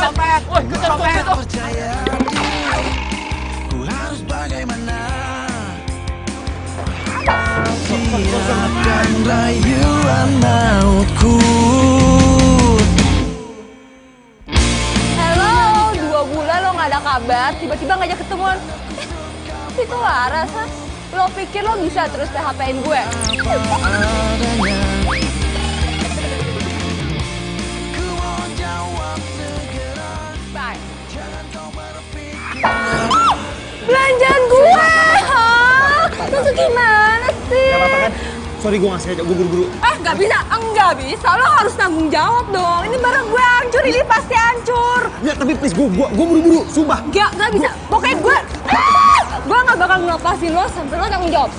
copet. Woi, copet. Percaya ku harus bagaimana? Siapkan rayuan mautku. Halo, 2 bulan lo nggak ada kabar, tiba-tiba ngajak ketemuan. Itu Laras, ha? Lo pikir lo bisa terus PHP-in gue? Adanya ku mau jawab segera. Bye. Jangan kau berpikir. Belanjaan gue, hah? Lo tuh gimana sih? Gak apa-apa kan? Sorry gue nggak sengaja, gue buru-buru. Nggak bisa, enggak bisa. Lo harus tanggung jawab dong. Ini barang gue hancur, ini pasti hancur. Ya tapi please, gue buru-buru, sumpah. Nggak bisa. Pokoknya gue nggak bakal ngelepasin lo sampai lo tanggung jawab.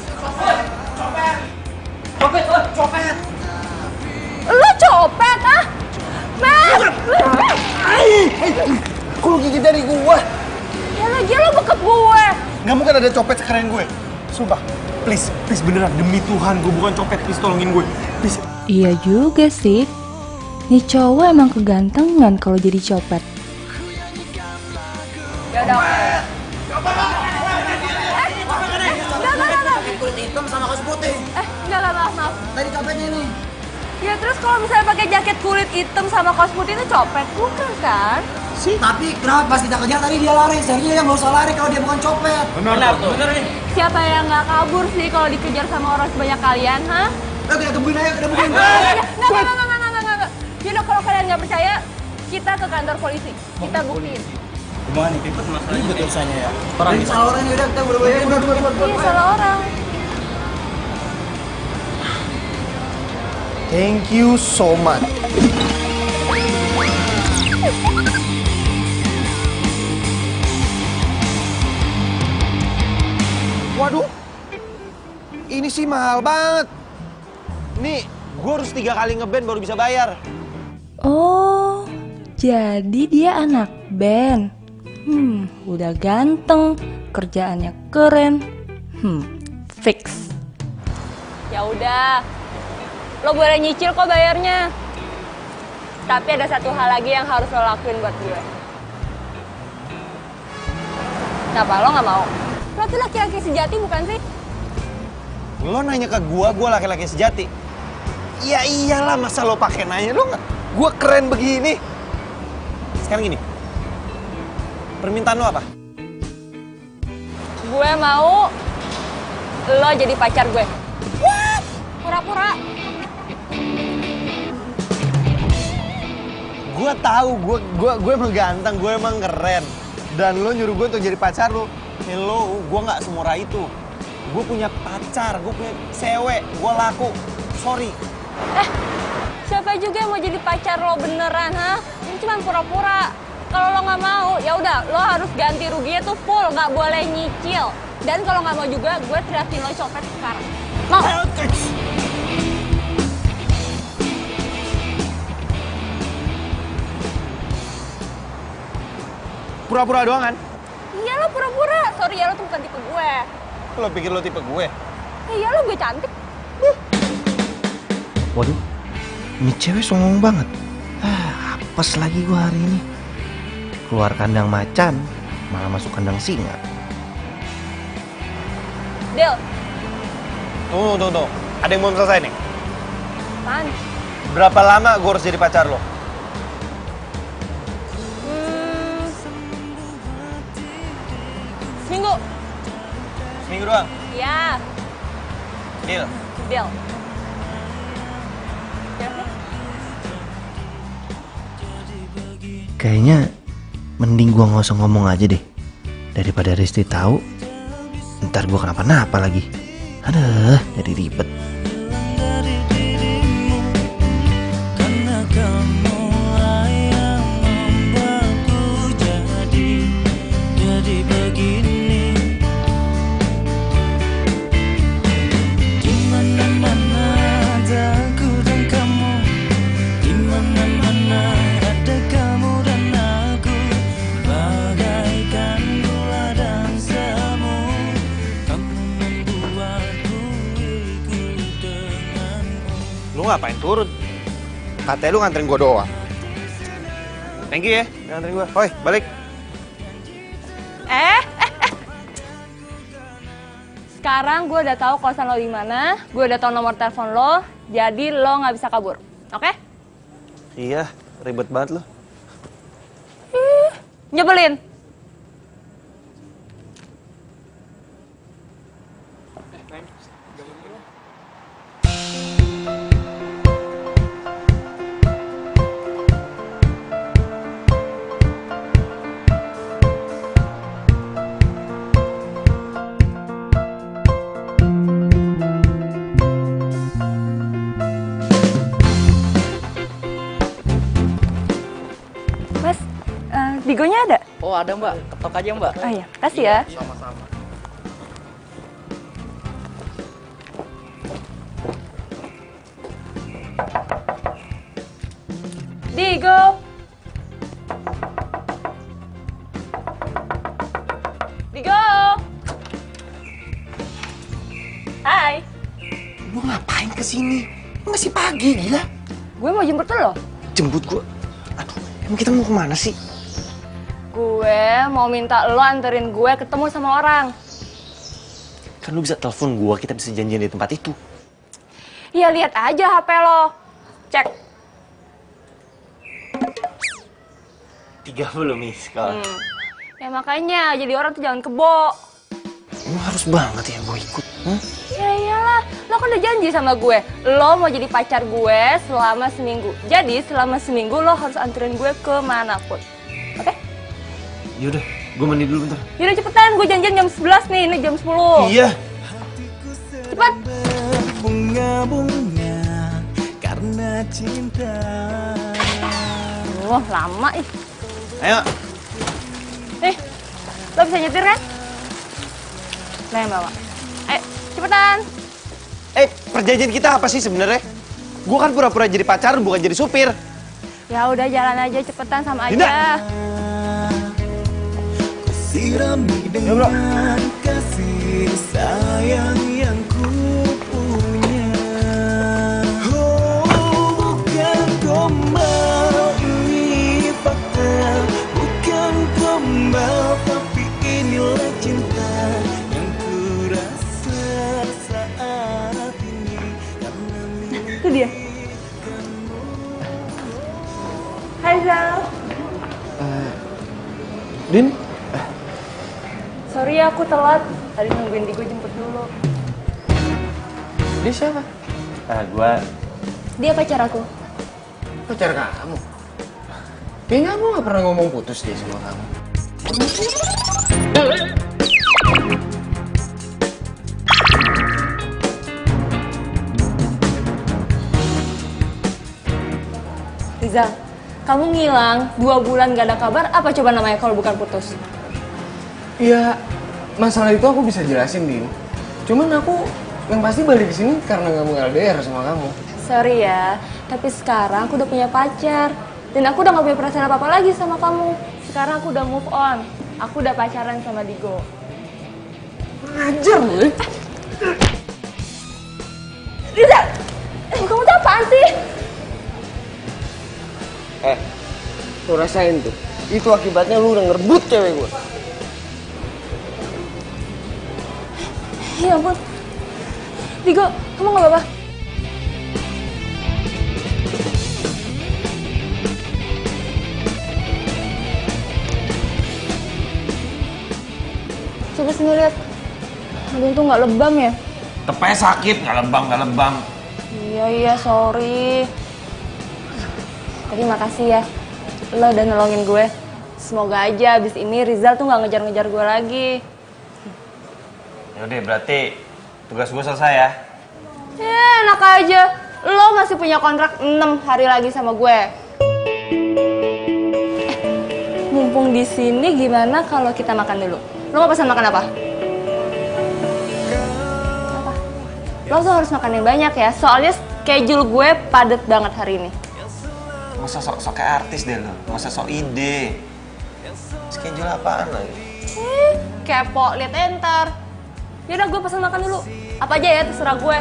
Copet. Lo copet, ah? Mer! Kok lu gigit dari gue? Ya lagi lo bekap gue. Gak mungkin ada copet sekeren gue. Sumpah, please beneran, demi Tuhan gue bukan copet, please tolongin gue. Please. Iya juga sih. Nih cowok emang kegantengan kalau jadi copet. Ya udah, oke. Enggak. Kulit hitam sama kaos putih. Enggak, maaf. Tadi copetnya ini. Ya terus kalau misalnya pakai jaket kulit hitam sama kaos putih itu copet, bukan kan? Tapi kenapa pas kita kejar tadi dia lari? Seharusnya yang nggak usah lari kalau dia bukan copet. Benar tuh. Benar nih. Siapa yang nggak kabur sih kalau dikejar sama orang sebanyak kalian, ha? Ayo kita tungguin aja, kita buktiin. Enggak. Yaudah kalau kalian nggak percaya, kita ke kantor polisi. Kita buktiin. Gimana nih, Pipet masalahnya? Ribet urusannya ya. Ini salah orang ya udah kita buru-buru. Iya, salah orang. Thank you so much. Waduh, ini sih mahal banget. Nih, gue harus 3 kali ngeband baru bisa bayar. Oh, jadi dia anak band. Udah ganteng, kerjaannya keren. Fix. Ya udah, lo boleh nyicil kok bayarnya. Tapi ada satu hal lagi yang harus lo lakuin buat gue. Kenapa lo nggak mau? Lo tuh laki-laki sejati bukan sih? Lo nanya ke gue laki-laki sejati. Ya iyalah, masa lo pakai nanya, lo nggak? Gue keren begini. Sekarang gini, permintaan lo apa? Gue mau lo jadi pacar gue. What? Pura-pura. Gue tahu, gue emang ganteng, gue emang keren. Dan lo nyuruh gue untuk jadi pacar lo. Hello, gue nggak semurah itu. Gue punya pacar, gue punya cewek, gue laku. Sorry. Siapa juga yang mau jadi pacar lo beneran, ha? Ini cuma pura-pura. Kalau lo nggak mau, ya udah, lo harus ganti ruginya tuh full, nggak boleh nyicil. Dan kalau nggak mau juga, gue teriakin lo copet sekarang. Mau? Pura-pura doang kan? Iya lo pura-pura. Sorry ya, lo tuh bukan tipe gue. Lo pikir lo tipe gue? Iya lo gue cantik. Waduh, ini cewek songong banget. Apes lagi gua hari ini. Keluar kandang macan, malah masuk kandang singa. Del, Tunggu. Ada yang belum selesai nih. apaan? Berapa lama gue harus jadi pacar lo? Seminggu. Seminggu doang? Ya, Deal. Del. Ya sih? Kayaknya mending gua nggak usah ngomong aja deh, daripada Risti tahu. Ntar gua kenapa-napa lagi. Aduh, jadi ribet. Dari dirimu, karena kamu yang membuatku jadi begini. Di mana-mana ada aku dan kamu, di mana-mana ada kamu dan aku, bagaikan gula dan semu. Kamu membuatku ikut denganmu. Lu ngapain turun? Katanya lu nganterin gue doang. Thank you ya, udah nganterin gue. Hoi, balik. Sekarang gue udah tahu kosan lo di mana, gue udah tahu nomor telepon lo, jadi lo nggak bisa kabur, oke? Iya, ribet banget lo. Nyebelin. Mas, Digonya ada? Oh ada mbak, ketok aja mbak. Oh iya, kasih ya. Sama-sama. Digo. Digo. Hai. Lu ngapain kesini? Masih pagi, gila. Gue mau jemput lo. Jemput gue. Aduh, emang kita mau kemana sih? Gue mau minta lo anterin gue ketemu sama orang. Kan lu bisa telepon gue, kita bisa janjian di tempat itu. Ya lihat aja HP lo. Cek. 30 miss call. Ya makanya jadi orang tuh jangan kebo. Emang harus banget ya gue ikut? Ya iyalah, lo kan udah janji sama gue. Lo mau jadi pacar gue selama seminggu. Jadi selama seminggu lo harus anterin gue kemanapun. Oke? Yaudah, gue mandi dulu bentar. Yaudah cepetan, gue janjian jam 11 nih, ini jam 10. Iya. Cepat. Bunga-bunga karena cinta. Oh, lama ih. Ayo. Nih, lo bisa nyetir kan? Nah, yang bawa. Ayo, cepetan. Perjanjian kita apa sih sebenarnya? Gue kan pura-pura jadi pacar, bukan jadi supir. Ya udah jalan aja cepetan sama Dinda. aja. Sirami dengan kasih sayang yang ku punya. Oh, bukan gombal, ini fakta. Bukan gombal, tapi inilah cinta yang ku rasa saat ini. Karena Itu dia. Hai Zal. Din? Sorry ya aku telat. Tadi nungguin Digo jemput dulu. Dia siapa? Dia pacar aku. Pacar kamu? Kayaknya aku gak pernah ngomong putus deh sama kamu. Rizal, kamu ngilang 2 bulan gak ada kabar, apa coba namanya kalau bukan putus? Iya, masalah itu aku bisa jelasin, Din. Cuman aku yang pasti balik ke sini karena gak mau LDR sama kamu. Sorry ya, tapi sekarang aku udah punya pacar. Dan aku udah gak punya perasaan apa-apa lagi sama kamu. Sekarang aku udah move on. Aku udah pacaran sama Digo. Ngajar gue. Rizal, kamu tuh apaan sih? Lu rasain tuh. Itu akibatnya lu udah ngerebut cewek gue. Ya ampun. Digo, kamu gak apa-apa? Coba sini lihat. Aduh tuh nggak lebam ya? Tepanya sakit, nggak lebam. Iya, sorry. Tapi makasih ya. Lo udah nolongin gue. Semoga aja abis ini Rizal tuh nggak ngejar-ngejar gue lagi. Yaudah, berarti tugas gue selesai ya. Enak aja. Lo masih punya kontrak 6 hari lagi sama gue. Mumpung di sini gimana kalau kita makan dulu? Lo mau pesan makan apa? Apa? Lo tuh harus makan yang banyak ya. Soalnya schedule gue padet banget hari ini. Nggak usah sok kayak artis deh lo. Nggak usah sok ide. Schedule apaan lagi? Kepo, liat enter. Yaudah gue pesan makan dulu. Apa aja ya, terserah gue.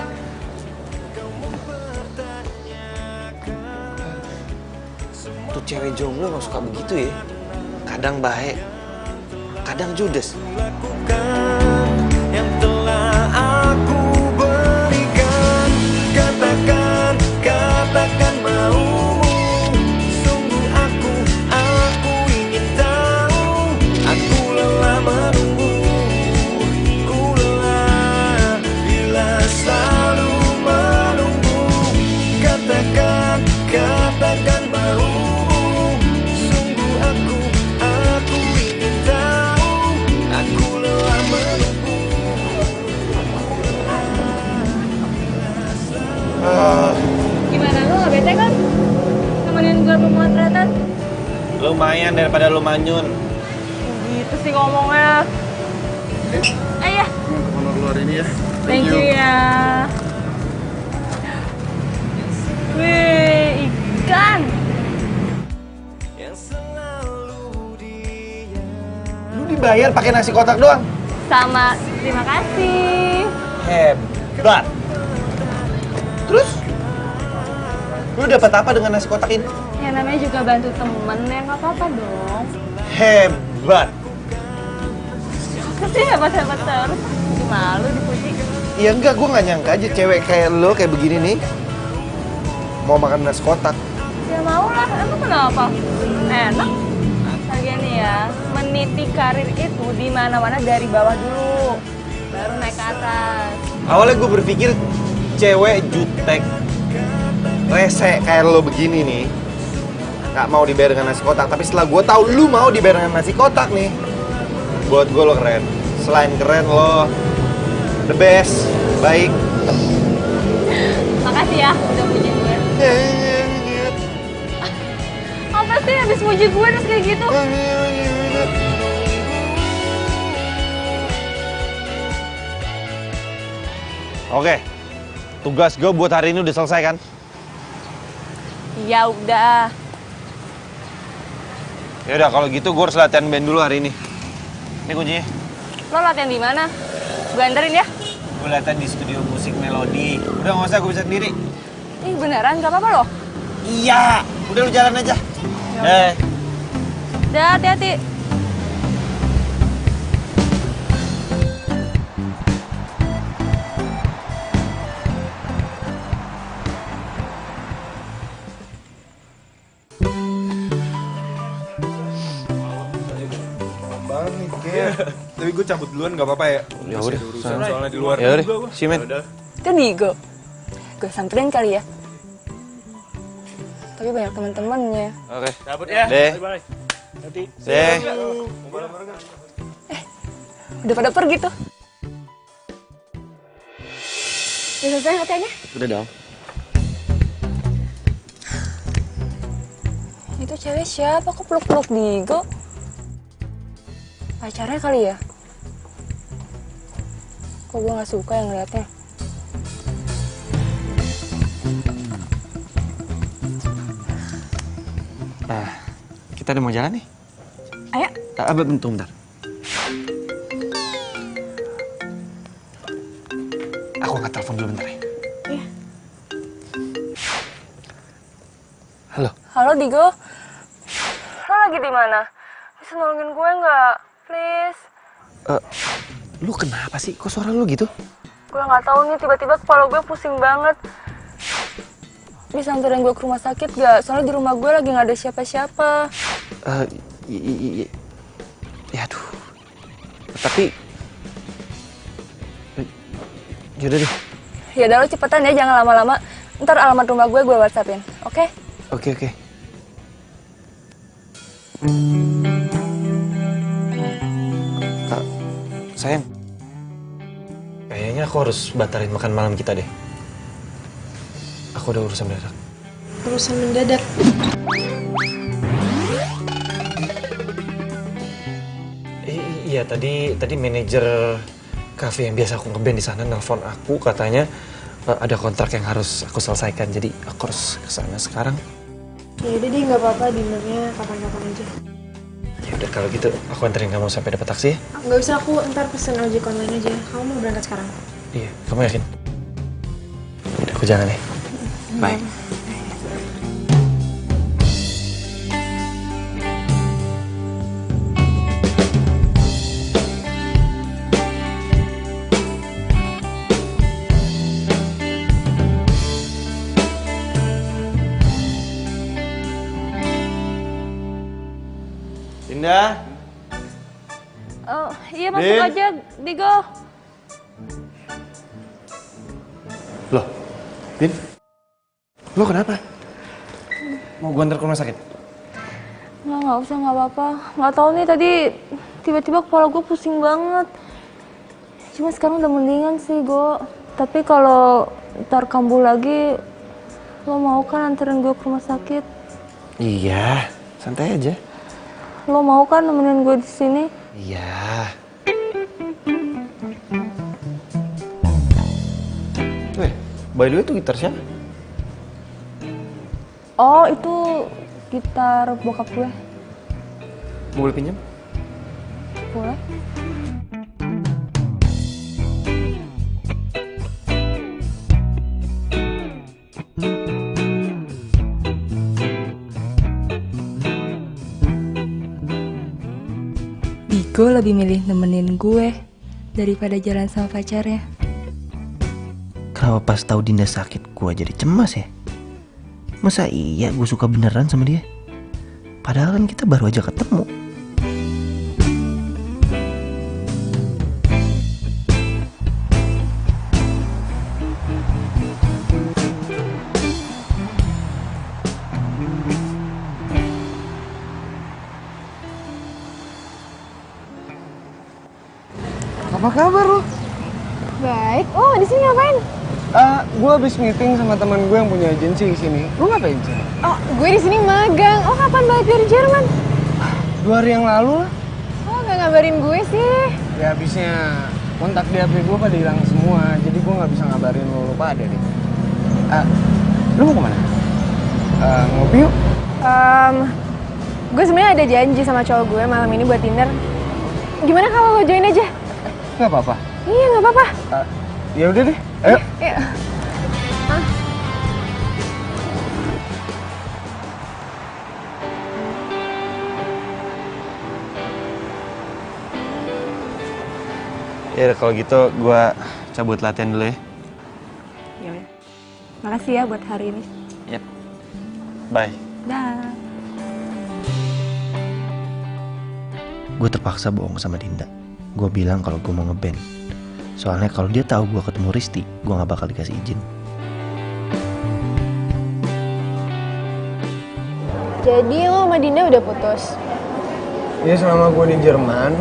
Tuh cewek jomblo emang suka begitu ya. Kadang baik, kadang judes. Yang telah aku berikan, katakan, katakan maumu. Sungguh aku ingin tahu. Aku lelah menunggu, ku lelah bila selalu menunggu. Katakan, katakan maumu. Sungguh aku ingin tahu. Aku lelah menunggu. Gimana lu gak bete kan? Nemenin gue pemotretan? Lumayan daripada lu manyun. Gitu sih ngomongnya. Ayah. Ke honor luar ini ya. Thank you ya. Wih, ikan. Lu dibayar pakai nasi kotak doang. Sama, terima kasih. Hebat. Terus? Lu dapat apa dengan nasi kotak ini? Ya namanya juga bantu temen ya, nggak apa-apa dong. Hebat. Pasti hebat-hebat terus. Jadi malu dipuji. Ya enggak, gue nggak nyangka aja cewek kayak lo kayak begini nih mau makan nasi kotak. Ya mau lah, emang kenapa? Enak. Lagian nih ya, meniti karir itu di mana-mana dari bawah dulu, baru naik ke atas. Awalnya gue berpikir cewek jutek, rese kayak lo begini nih nggak mau dibayar dengan nasi kotak. Tapi setelah gue tahu lu mau dibayar dengan nasi kotak nih, buat gue lo keren. Selain keren lo the best, baik. Makasih ya udah puji gue. Apa sih habis puji gue terus kayak gitu? Oke, tugas gue buat hari ini udah selesai kan? Ya udah. Ya udah kalau gitu gue harus latihan band dulu hari ini. Ini kuncinya. Lo latihan di mana? Gue anterin ya. Gue latihan di studio musik Melodi. Udah nggak usah, gue bisa sendiri. Ih beneran gak apa-apa loh. Iya, udah lu jalan aja. Udah hati-hati. Banget nih kayaknya. Tapi gue cabut duluan nggak apa-apa ya. Ya Masih udah, ada urusan soalnya di luar. Ya udah, see you, man. Itu Digo. Gue samperin kali ya. Tapi banyak teman-temannya. Oke. Cabut ya. Deh. Bye-bye. Nanti. Deh. Udah pada pergi tuh. Udah selesai latihannya? Udah dong. Itu cewek siapa? Kok peluk-peluk Digo? Pacarnya kali ya? Kok gue gak suka yang ngeliatnya? Nah, kita udah mau jalan nih. Ayo. Bentar. Aku angkat telepon dulu bentar ya. Iya. Halo. Halo Digo. Lo lagi di mana? Bisa nolongin gue nggak? Please. Lu kenapa sih? Kok suara lu gitu? Gue nggak tahu nih, tiba-tiba kepala gue pusing banget. Bisa anterin gue ke rumah sakit gak? Soalnya di rumah gue lagi nggak ada siapa-siapa. Ya aduh. Tapi yaudah deh. Ya udah lo cepetan ya, jangan lama-lama. Ntar alamat rumah gue WhatsAppin, oke? Oke. Sayang, kayaknya aku harus batalin makan malam kita deh. Aku udah urusan mendadak. Urusan mendadak. Iya, tadi manajer kafe yang biasa aku ngeband di sana nelpon aku, katanya ada kontrak yang harus aku selesaikan, jadi aku harus kesana sekarang. Ya udah deh, nggak apa-apa, dinernya kapan-kapan aja. Ya udah kalau gitu aku anterin kamu sampai dapat taksi ya. Nggak usah, aku ntar pesen ojek online aja. Kamu mau berangkat sekarang? Iya, kamu yakin? Udah, aku jalan ya. Bye. Dinda. Iya masuk Din. aja, Digo. Loh, Din. Lo kenapa? Mau gue antar ke rumah sakit? Nggak usah, nggak apa-apa. Nggak tahu nih tadi tiba-tiba kepala gue pusing banget. Cuma sekarang udah mendingan sih, Go. Tapi kalau ntar kambuh lagi, lo mau kan anterin gue ke rumah sakit? Iya, santai aja. Lo mau kan nemenin gue di sini? Iya. By the way, itu gitar siapa? Oh, itu gitar bokap gue. Boleh pinjam? Boleh? Digo lebih milih nemenin gue daripada jalan sama pacarnya. Kenapa pas tahu Dinda sakit gue jadi cemas ya? Masa iya gue suka beneran sama dia? Padahal kan kita baru aja ketemu. Apa kabar lu? Baik. Oh, di sini ngapain? Gue habis meeting sama teman gue yang punya agensi di sini. Lu ngapain sih? Oh, gue di sini magang. Oh, kapan balik dari Jerman? 2 hari yang lalu lah. Oh, nggak ngabarin gue sih. Ya habisnya kontak di HP gue pada hilang semua. Jadi gue nggak bisa ngabarin lu pada deh. Lu mau kemana? Ngopi yuk. Gue sebenarnya ada janji sama cowok gue malam ini buat dinner. Gimana kalau lo join aja? Nggak apa-apa. Iya, nggak apa-apa. Ya udah deh. Ayo. Iya. Ya kalau gitu gue cabut latihan dulu ya. Ya udah. Makasih ya buat hari ini. Yep. Bye. Dah. Gue terpaksa bohong sama Dinda. Gue bilang kalau gue mau ngeband. Soalnya kalau dia tahu gue ketemu Risti, gue nggak bakal dikasih izin. Jadi lo sama Dinda udah putus? Ya selama gue di Jerman,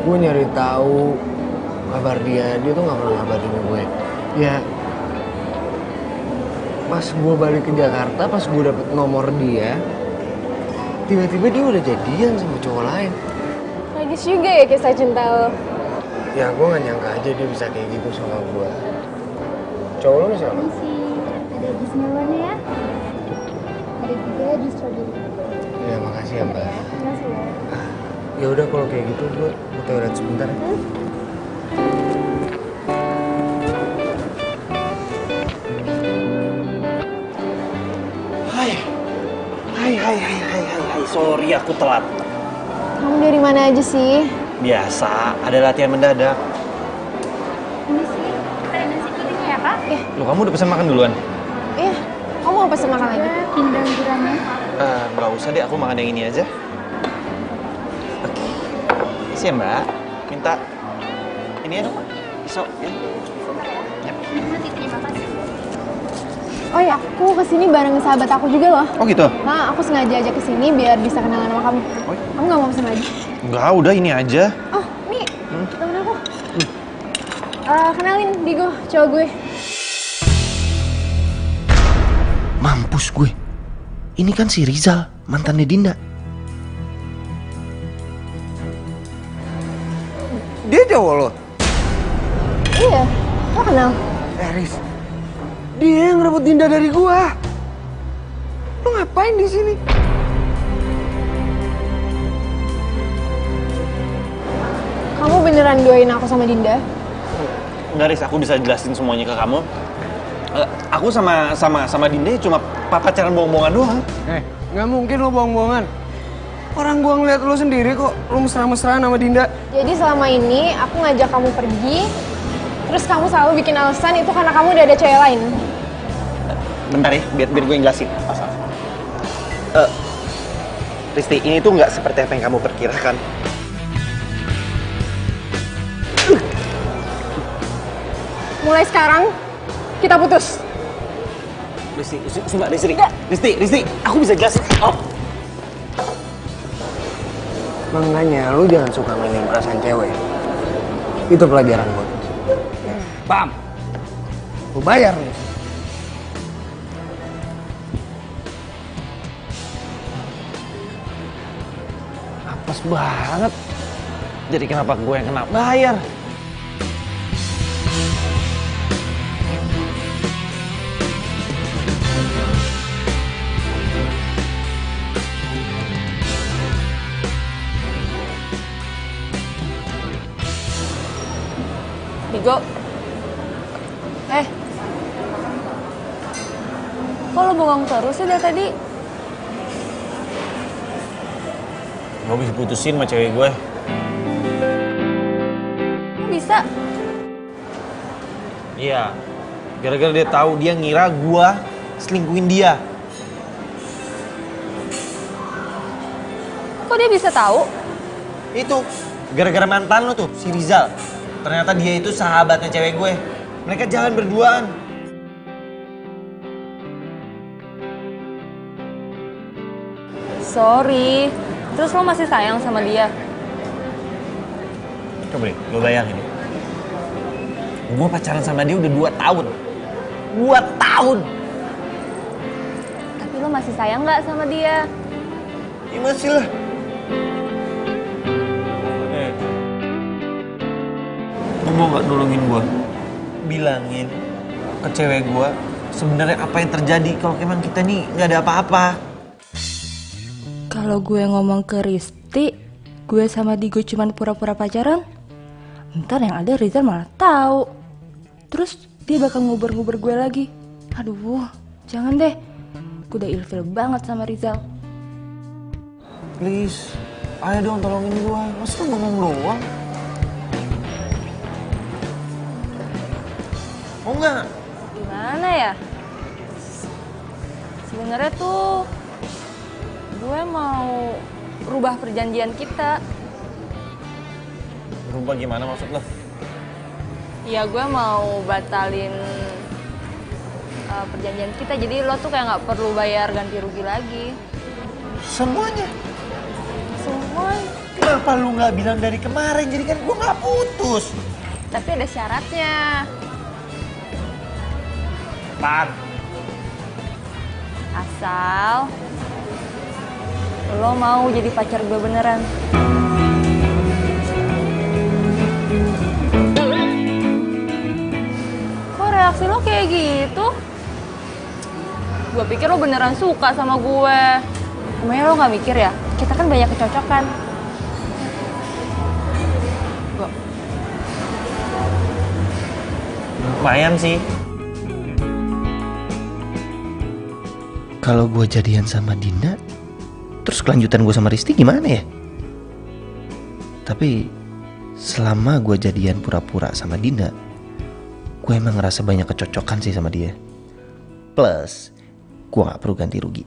gue nyari tahu kabar dia tuh nggak pernah ngabarin gue. Ya, pas gue balik ke Jakarta, pas gue dapet nomor dia, tiba-tiba dia udah jadian sama cowok lain. Tragis juga ya kisah cinta lo. Ya gue gak nyangka aja dia bisa kayak gitu sama gue. Cowok lo siapa? Ada jus melonnya ya. Ada juga jus strawberry. Ya makasih ya mbak. Makasih ya. Ya udah kalau kayak gitu gue ke toilet sebentar ya. Hai, sorry aku telat. Kamu dari mana aja sih? Biasa, ada latihan mendadak. Ini sih ada nasi kuning ya kak? Loh, kamu udah pesan makan duluan? Iya, kamu mau pesen makan lagi? Pindang gurame. Nggak usah deh, aku makan yang ini aja. Oke. Isi ya mbak, minta ini ya dong, pisau ya. Nanti terima kasih. Oh ya, aku kesini bareng sahabat aku juga loh. Oh gitu? Nah, aku sengaja aja kesini biar bisa kenalan sama kamu. Kamu nggak mau pesen lagi? Enggak, udah ini aja. Oh, nih, temen aku. Kenalin, Digo, cowok gue. Mampus gue. Ini kan si Rizal, mantannya Dinda. Dia cowok lo? Iya, lo kenal? Riz, dia yang ngerebut Dinda dari gua. Lo ngapain di sini? Kamu beneran doain aku sama Dinda? Enggak, Riz, aku bisa jelasin semuanya ke kamu. Aku sama Dinda cuma pacaran bohong-bohongan doang. Nggak mungkin lo bohong-bohongan. Orang gua ngeliat lo sendiri kok, lo mesra-mesraan sama Dinda. Jadi selama ini aku ngajak kamu pergi, terus kamu selalu bikin alasan itu karena kamu udah ada cewek lain. Bentar ya, biar gue yang jelasin. Risti, ini tuh nggak seperti apa yang kamu perkirakan. Mulai sekarang, kita putus. Risti, sumpah Risti, aku bisa jelasin. Oh. Makanya lu jangan suka mainin perasaan cewek. Itu pelajaran buat lu. Paham? Lu bayar nih. Apes banget. Jadi kenapa gue yang kena bayar? Digo. Kok lo bengong terus sih dari tadi? Gue bisa putusin sama cewek gue. Kok bisa? Iya. Gara-gara dia tahu, dia ngira gue selingkuhin dia. Kok dia bisa tahu? Itu gara-gara mantan lo tuh, si Rizal. Ternyata dia itu sahabatnya cewek gue. Mereka jalan berduaan. Sorry. Terus lo masih sayang sama dia? Coba deh, lo bayangin. Gue pacaran sama dia udah 2 tahun. 2 tahun! Tapi lo masih sayang nggak sama dia? Ya masih lah. Lo mau gak nolongin gue? Bilangin ke cewek gue sebenarnya apa yang terjadi kalau emang kita nih gak ada apa-apa. Kalau gue ngomong ke Risti, gue sama Digo cuman pura-pura pacaran, ntar yang ada Rizal malah tahu. Terus dia bakal nguber-nguber gue lagi. Aduh, jangan deh. Gue udah ilfil banget sama Rizal. Please, ayo dong tolongin gue. Masa lu ngomong doang? Mau nggak? Gimana ya? Sebenarnya tuh gue mau rubah perjanjian kita. Berubah gimana maksud lo? Ya gue mau batalin perjanjian kita. Jadi lo tuh kayak nggak perlu bayar ganti rugi lagi. Semuanya? Semuanya. Kenapa lu nggak bilang dari kemarin? Jadi kan gue nggak putus. Tapi ada syaratnya. Pan. Asal lo mau jadi pacar gue beneran. Kok reaksi lo kayak gitu? Gue pikir lo beneran suka sama gue. Emangnya lo gak mikir ya? Kita kan banyak kecocokan. Lumayan sih. Kalau gue jadian sama Dinda, terus kelanjutan gue sama Risti gimana ya? Tapi selama gue jadian pura-pura sama Dinda, gue emang ngerasa banyak kecocokan sih sama dia. Plus, gue gak perlu ganti rugi.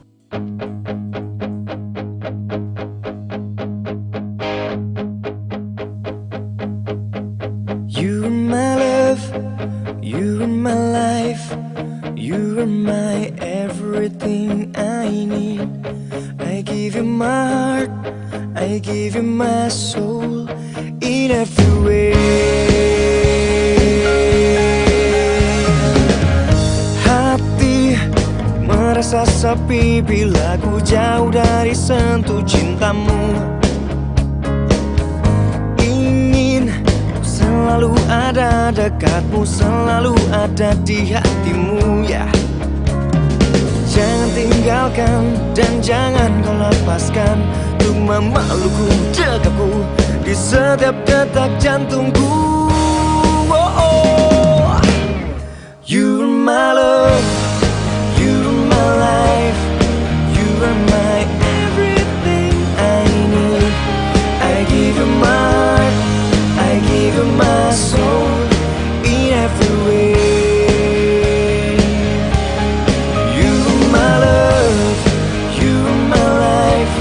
You are my love, you are my life, you are my everything I need. I give you my heart, I give you my soul in every way. Hati merasa sepi bila ku jauh dari sentuh cintamu. Selalu ada dekatmu, selalu ada di hatimu ya. Jangan tinggalkan dan jangan kau lepaskan untuk memelukku, dekapku di setiap detak jantungku. Oh, oh. You are my love, you are my life, you are my everything I need. I give you my heart, I give you my soul in every way. You are my love, you are my life,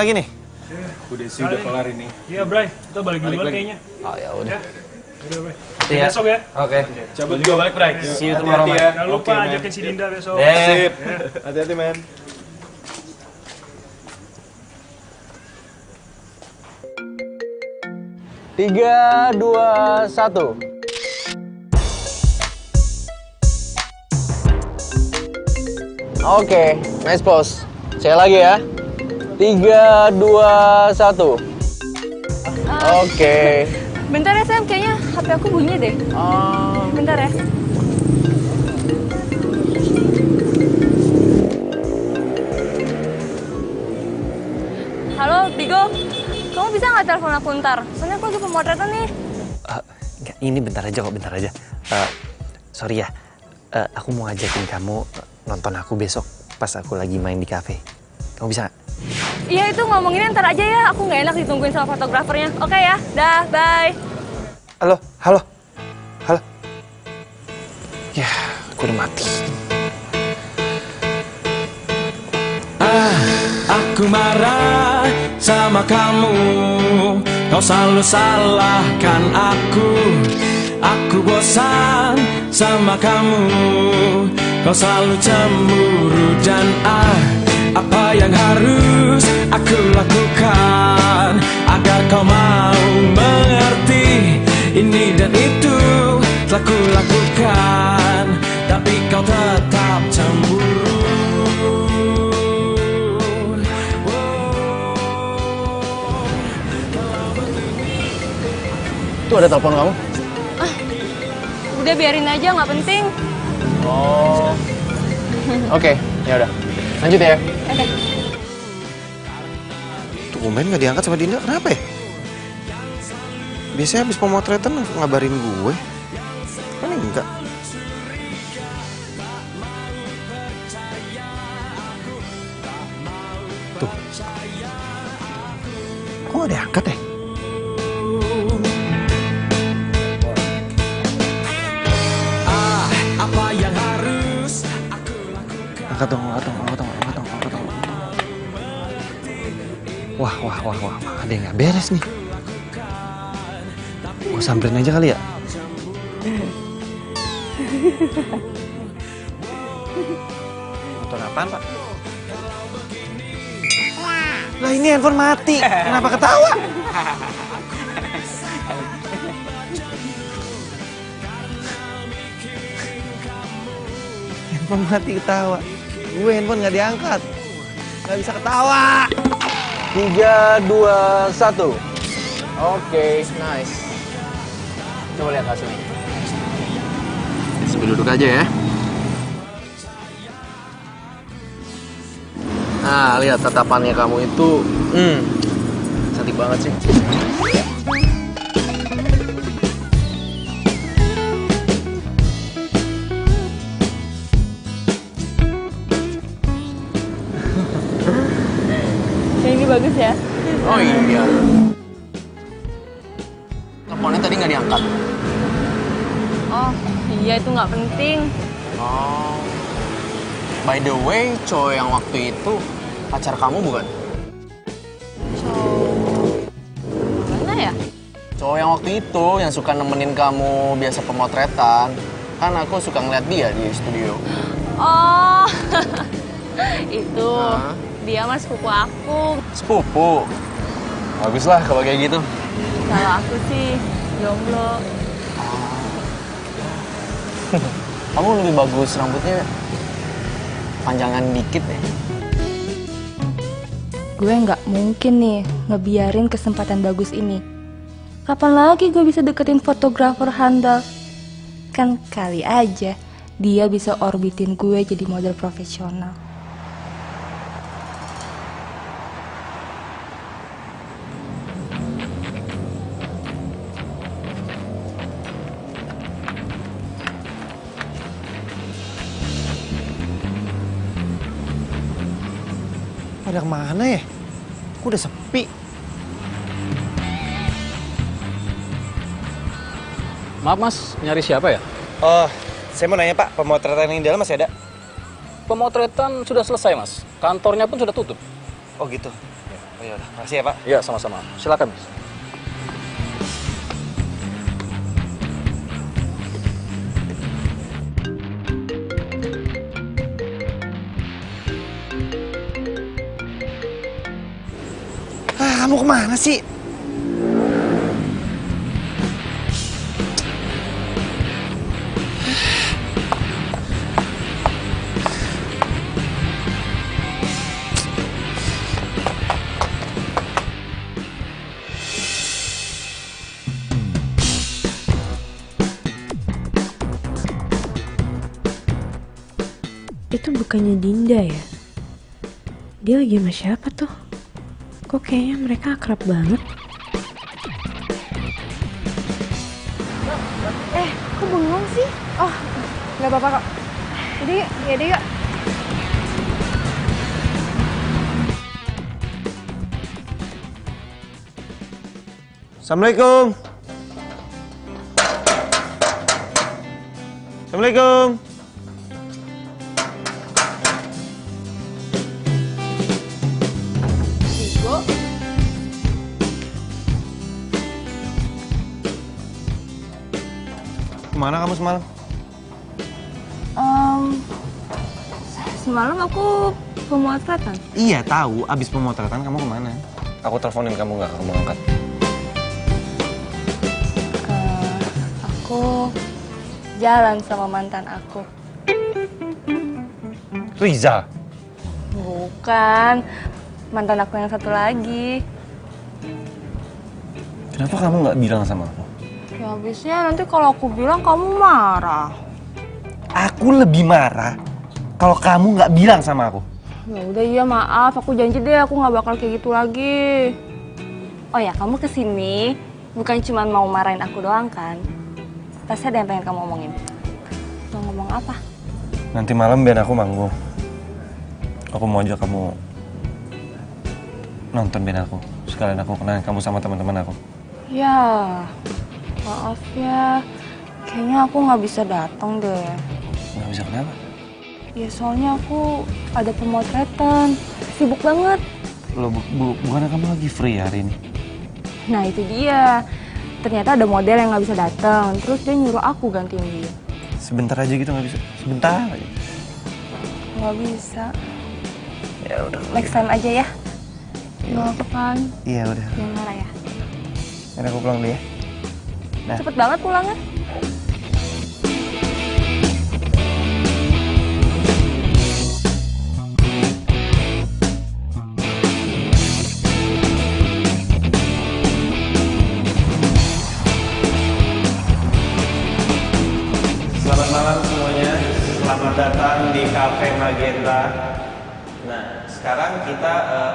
lagi nih? Udah sih, udah kelar ini. Iya, Bray. Kita balik duluan kayaknya. Oh ya udah. Udah, Bray. Iya. Besok ya. Oke. Cabut juga balik, Bray. See you tomorrow, Hati-hati man. ya. Jangan lupa Oke, man. ajakin si Dinda besok. Sip. Hati-hati, men. Tiga, dua, satu. Oke, nice pose. Saya lagi ya. 3, 2, 1. Oke. Bentar ya Sam, kayaknya HP aku bunyi deh. Bentar ya. Halo, Tigo. Kamu bisa nggak telepon aku ntar? Soalnya aku lagi pemotretan nih. Enggak, ini bentar aja kok, bentar aja. Sorry ya, aku mau ngajakin kamu nonton aku besok pas aku lagi main di cafe. Kamu bisa nggak? Iya, itu ngomonginnya ntar aja ya. Aku nggak enak ditungguin sama fotografernya. Oke ya, dah, bye. Halo, halo, halo. Ya, aku udah mati. Aku marah sama kamu, kau selalu salahkan aku. Aku bosan sama kamu, kau selalu cemburu dan apa yang harus aku lakukan agar kau mau mengerti ini dan itu telah ku lakukan, tapi kau tetap cemburu. Tuh ada telepon kamu. Udah biarin aja, nggak penting. Oh. Oke, ya udah. Lanjut ya. Oke. Tumben nggak diangkat sama Dinda, kenapa ya? Biasanya habis pemotretan ngabarin gue. Kan enggak. Tuh. Kok nggak diangkat ya? Apa yang harus Angkat dong. Wah, ada yang nggak beres nih. Gue samperin aja kali ya. Nonton apaan, Pak? Lah ini handphone mati, kenapa ketawa? Handphone mati ketawa. Gue handphone nggak diangkat, nggak bisa ketawa. 3, 2, 1. Oke, nice. Coba lihat hasilnya. Sambil duduk aja ya. Nah, lihat tatapannya kamu itu, cantik banget sih. Yang ini bagus ya. Oh iya. Teleponnya tadi nggak diangkat. Oh, iya itu nggak penting. Oh. By the way, cowok yang waktu itu pacar kamu bukan? Mana ya? Cowok yang waktu itu yang suka nemenin kamu biasa pemotretan. Kan aku suka ngeliat dia di studio. Oh, itu. Hah? Dia mah sepupu aku. Sepupu? Bagus lah kalau kayak gitu. Kalau aku sih jomblo. Kamu lebih bagus rambutnya panjangan dikit deh. Gue nggak mungkin nih ngebiarin kesempatan bagus ini. Kapan lagi gue bisa deketin fotografer handal? Kan kali aja dia bisa orbitin gue jadi model profesional. Pada kemana ya? Kok udah sepi? Maaf mas, nyari siapa ya? Oh, saya mau nanya Pak, pemotretan yang di dalam masih ada? Pemotretan sudah selesai mas, kantornya pun sudah tutup. Oh gitu? Oh ya udah, makasih ya Pak. Iya, sama-sama. Silakan. Kamu kemana sih? Itu bukannya Dinda ya? Dia lagi sama siapa tuh? Kok kayaknya mereka akrab banget? Kok bengong sih? Oh, nggak apa-apa kok. Yaudah yuk, yaudah yuk. Assalamualaikum. Assalamualaikum. Kemana kamu semalam? Semalam aku pemotretan. Iya tahu, abis pemotretan kamu kemana? Aku teleponin kamu nggak, kamu angkat. Aku jalan sama mantan aku. Riza? Bukan, mantan aku yang satu lagi. Kenapa kamu nggak bilang sama aku? Ya habisnya nanti kalau aku bilang kamu marah. Aku lebih marah kalau kamu nggak bilang sama aku. Ya udah iya maaf, aku janji deh aku nggak bakal kayak gitu lagi. Oh ya, kamu kesini bukan cuma mau marahin aku doang kan? Pasti ada yang pengen kamu omongin. Mau ngomong apa? Nanti malam biar aku manggung. Aku mau ajak kamu nonton band aku. Sekalian aku kenalin kamu sama teman-teman aku. Ya, maaf ya. Kayaknya aku nggak bisa datang deh. Nggak bisa kenapa? Ya soalnya aku ada pemotretan. Sibuk banget. Loh, bukannya kamu lagi free hari ini? Nah itu dia. Ternyata ada model yang nggak bisa datang. Terus dia nyuruh aku gantiin dia. Sebentar aja gitu nggak bisa? Sebentar aja. Nggak bisa. Ya udah. Next time aja ya. Nggak apa kan? Iya udah. Jangan marah ya. Nanti aku pulang dulu ya. Nah. Cepet banget pulangnya. Selamat malam semuanya. Selamat datang di Cafe Magenta. Nah, sekarang kita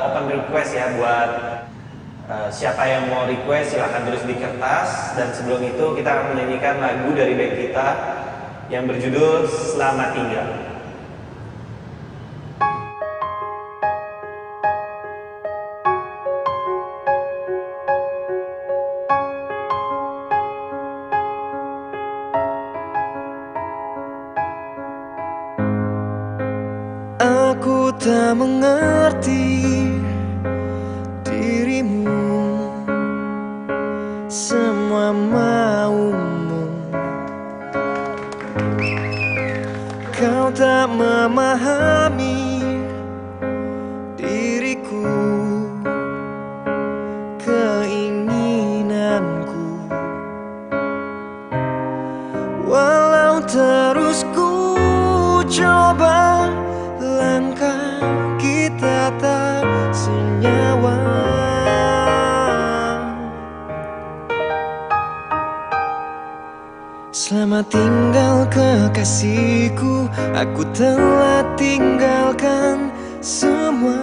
open request ya buat siapa yang mau request silahkan tulis di kertas. Dan sebelum itu kita akan menyanyikan lagu dari band kita yang berjudul Selamat Tinggal. Aku tak mengerti dirimu, semua maumu. Kau tak memahami diriku, keinginanku. Walau terus ku coba, langkah kita tak senyawa. Selamat tinggal kekasihku, aku telah tinggalkan semua.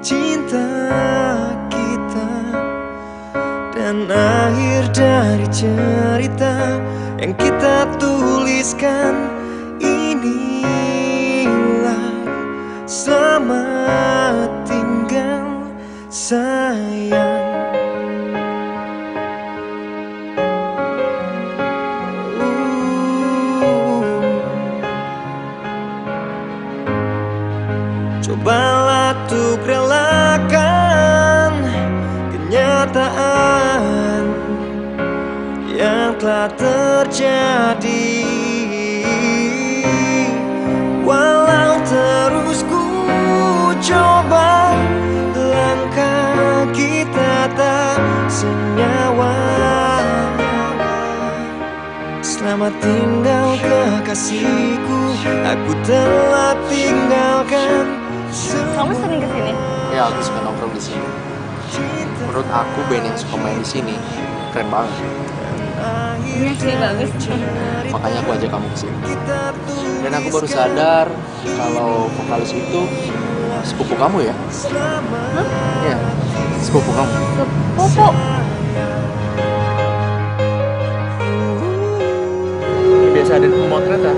Cinta kita dan akhir dari cerita yang kita tuliskan. Inilah selamat tinggal sayang. Cobalah untuk relakan kenyataan yang telah terjadi. Walau terus ku coba, langkah kita tak senyawa. Selamat tinggal kekasihku, aku telah tinggalkan semua. Kamu sering kesini? Ya, aku suka nongkrong di sini. Menurut aku band yang suka main di sini keren banget. Iya sih, bagus. Makanya aku ajak kamu ke sini. Dan aku baru sadar kalau vokalis itu sepupu kamu ya? Hah? Iya, sepupu kamu. Sepupu? Biasa ada di pemotretan.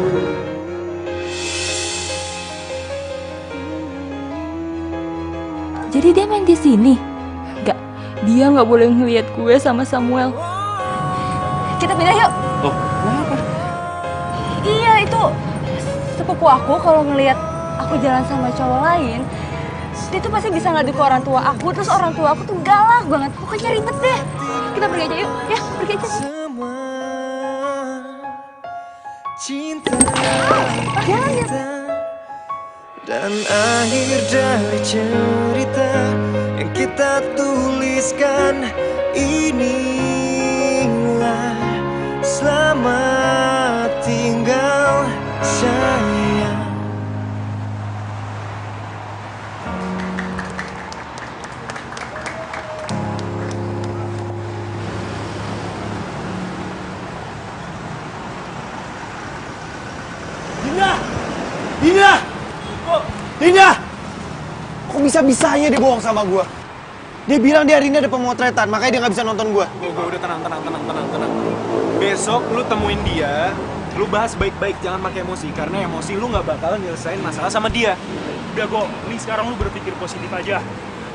Jadi dia main di sini? Enggak, dia nggak boleh ngelihat gue sama Samuel. Kita pindah yuk. Loh, kenapa? Iya, itu sepupu aku kalau ngelihat aku jalan sama cowok lain, dia tuh pasti bisa ngadu ke orang tua aku, terus orang tua aku tuh galak banget. Pokoknya ribet deh. Kita pergi aja yuk. Ya, pergi aja. Cinta Jalan ya. dan akhir dari cerita yang kita tuliskan inilah selamat tinggal sayang. Dinda! Dinda! Kok bisa-bisanya dia bohong sama gua? Dia bilang di hari ini ada pemotretan, makanya dia nggak bisa nonton gua. Gue udah tenang. Besok lu temuin dia, lu bahas baik-baik, jangan pakai emosi. Karena emosi lu nggak bakalan nyelesain masalah sama dia. Udah Go, ini sekarang lu berpikir positif aja.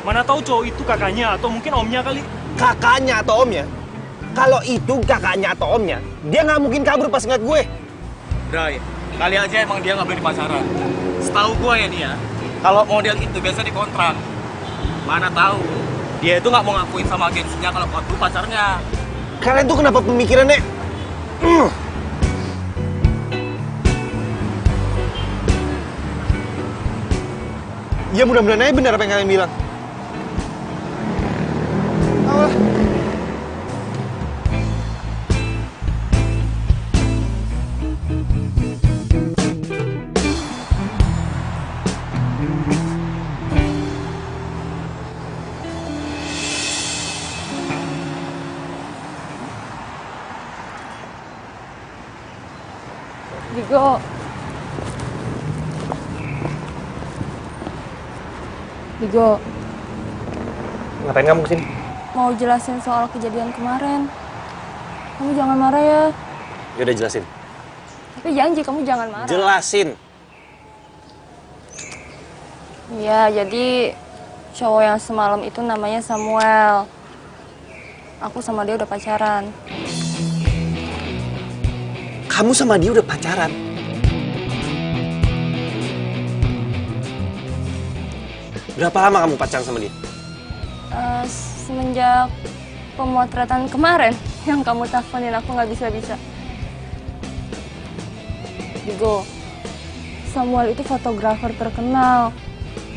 Mana tahu cowok itu kakaknya atau mungkin omnya kali. Kakaknya atau omnya? Kalau itu kakaknya atau omnya, dia nggak mungkin kabur pas ngeliat gue. Bray, kali aja emang dia nggak boleh pacaran. Setahu gue ya nih ya, kalau model itu biasa dikontrak. Mana tahu, dia itu nggak mau ngakuin sama agensinya kalau aku pacarnya. Kalian tuh kenapa pemikirannya? Ya mudah-mudahan aja benar apa yang kalian bilang. Alah. Digo, Ngapain kamu kesini? mau jelasin soal kejadian kemarin. Kamu jangan marah ya. Ya udah jelasin. Tapi janji kamu jangan marah. Jelasin. Iya, jadi cowok yang semalam itu namanya Samuel. Aku sama dia udah pacaran. Kamu sama dia udah pacaran? Berapa lama kamu pacaran sama dia? Semenjak pemotretan kemarin yang kamu teleponin aku nggak bisa-bisa. Digo, Samuel itu fotografer terkenal.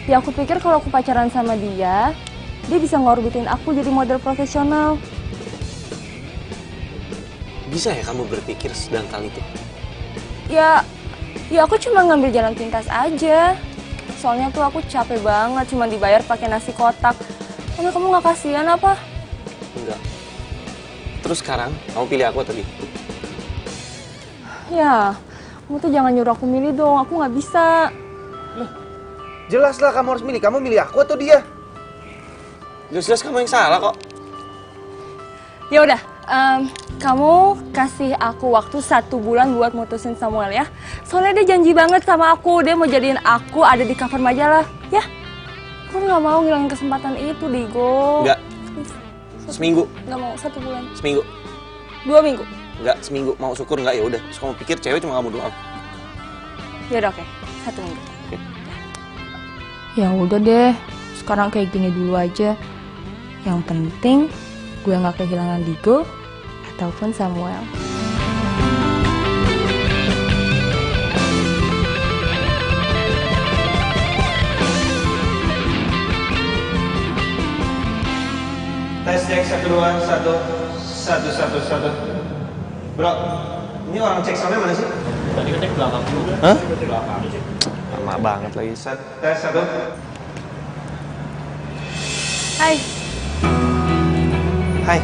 Ya aku pikir kalau aku pacaran sama dia bisa ngorbitin aku jadi model profesional. Bisa ya kamu berpikir sedangkal itu? Ya aku cuma ngambil jalan pintas aja. Soalnya tuh aku capek banget cuma dibayar pakai nasi kotak. Emang kamu nggak kasihan apa? Enggak. Terus sekarang kamu pilih aku atau dia? Ya, kamu tuh jangan nyuruh aku milih dong. Aku nggak bisa. Loh, jelaslah kamu harus milih. Kamu milih aku atau dia? Jelas-jelas kamu yang salah kok. Ya udah, kamu kasih aku waktu 1 bulan buat mutusin Samuel ya. Soalnya dia janji banget sama aku, dia mau jadiin aku ada di cover majalah, ya. Aku nggak mau ngilangin kesempatan itu, Digo. Enggak. Seminggu. Nggak mau, 1 bulan. Seminggu. 2 minggu. Enggak, seminggu. Mau syukur enggak ya udah. Terus kamu pikir cewek cuma kamu doang. Ya udah, oke. 1 minggu. Oke. Ya udah deh, sekarang kayak gini dulu aja. Yang penting gue nggak kehilangan Digo ataupun Samuel. Tes cek 1 2 1 1 1 1. Bro, ini orang cek soundnya mana sih? Tadi kan cek belakang juga. Hah? Belakang. Lama banget lagi. Tes 1. Hai. Hai.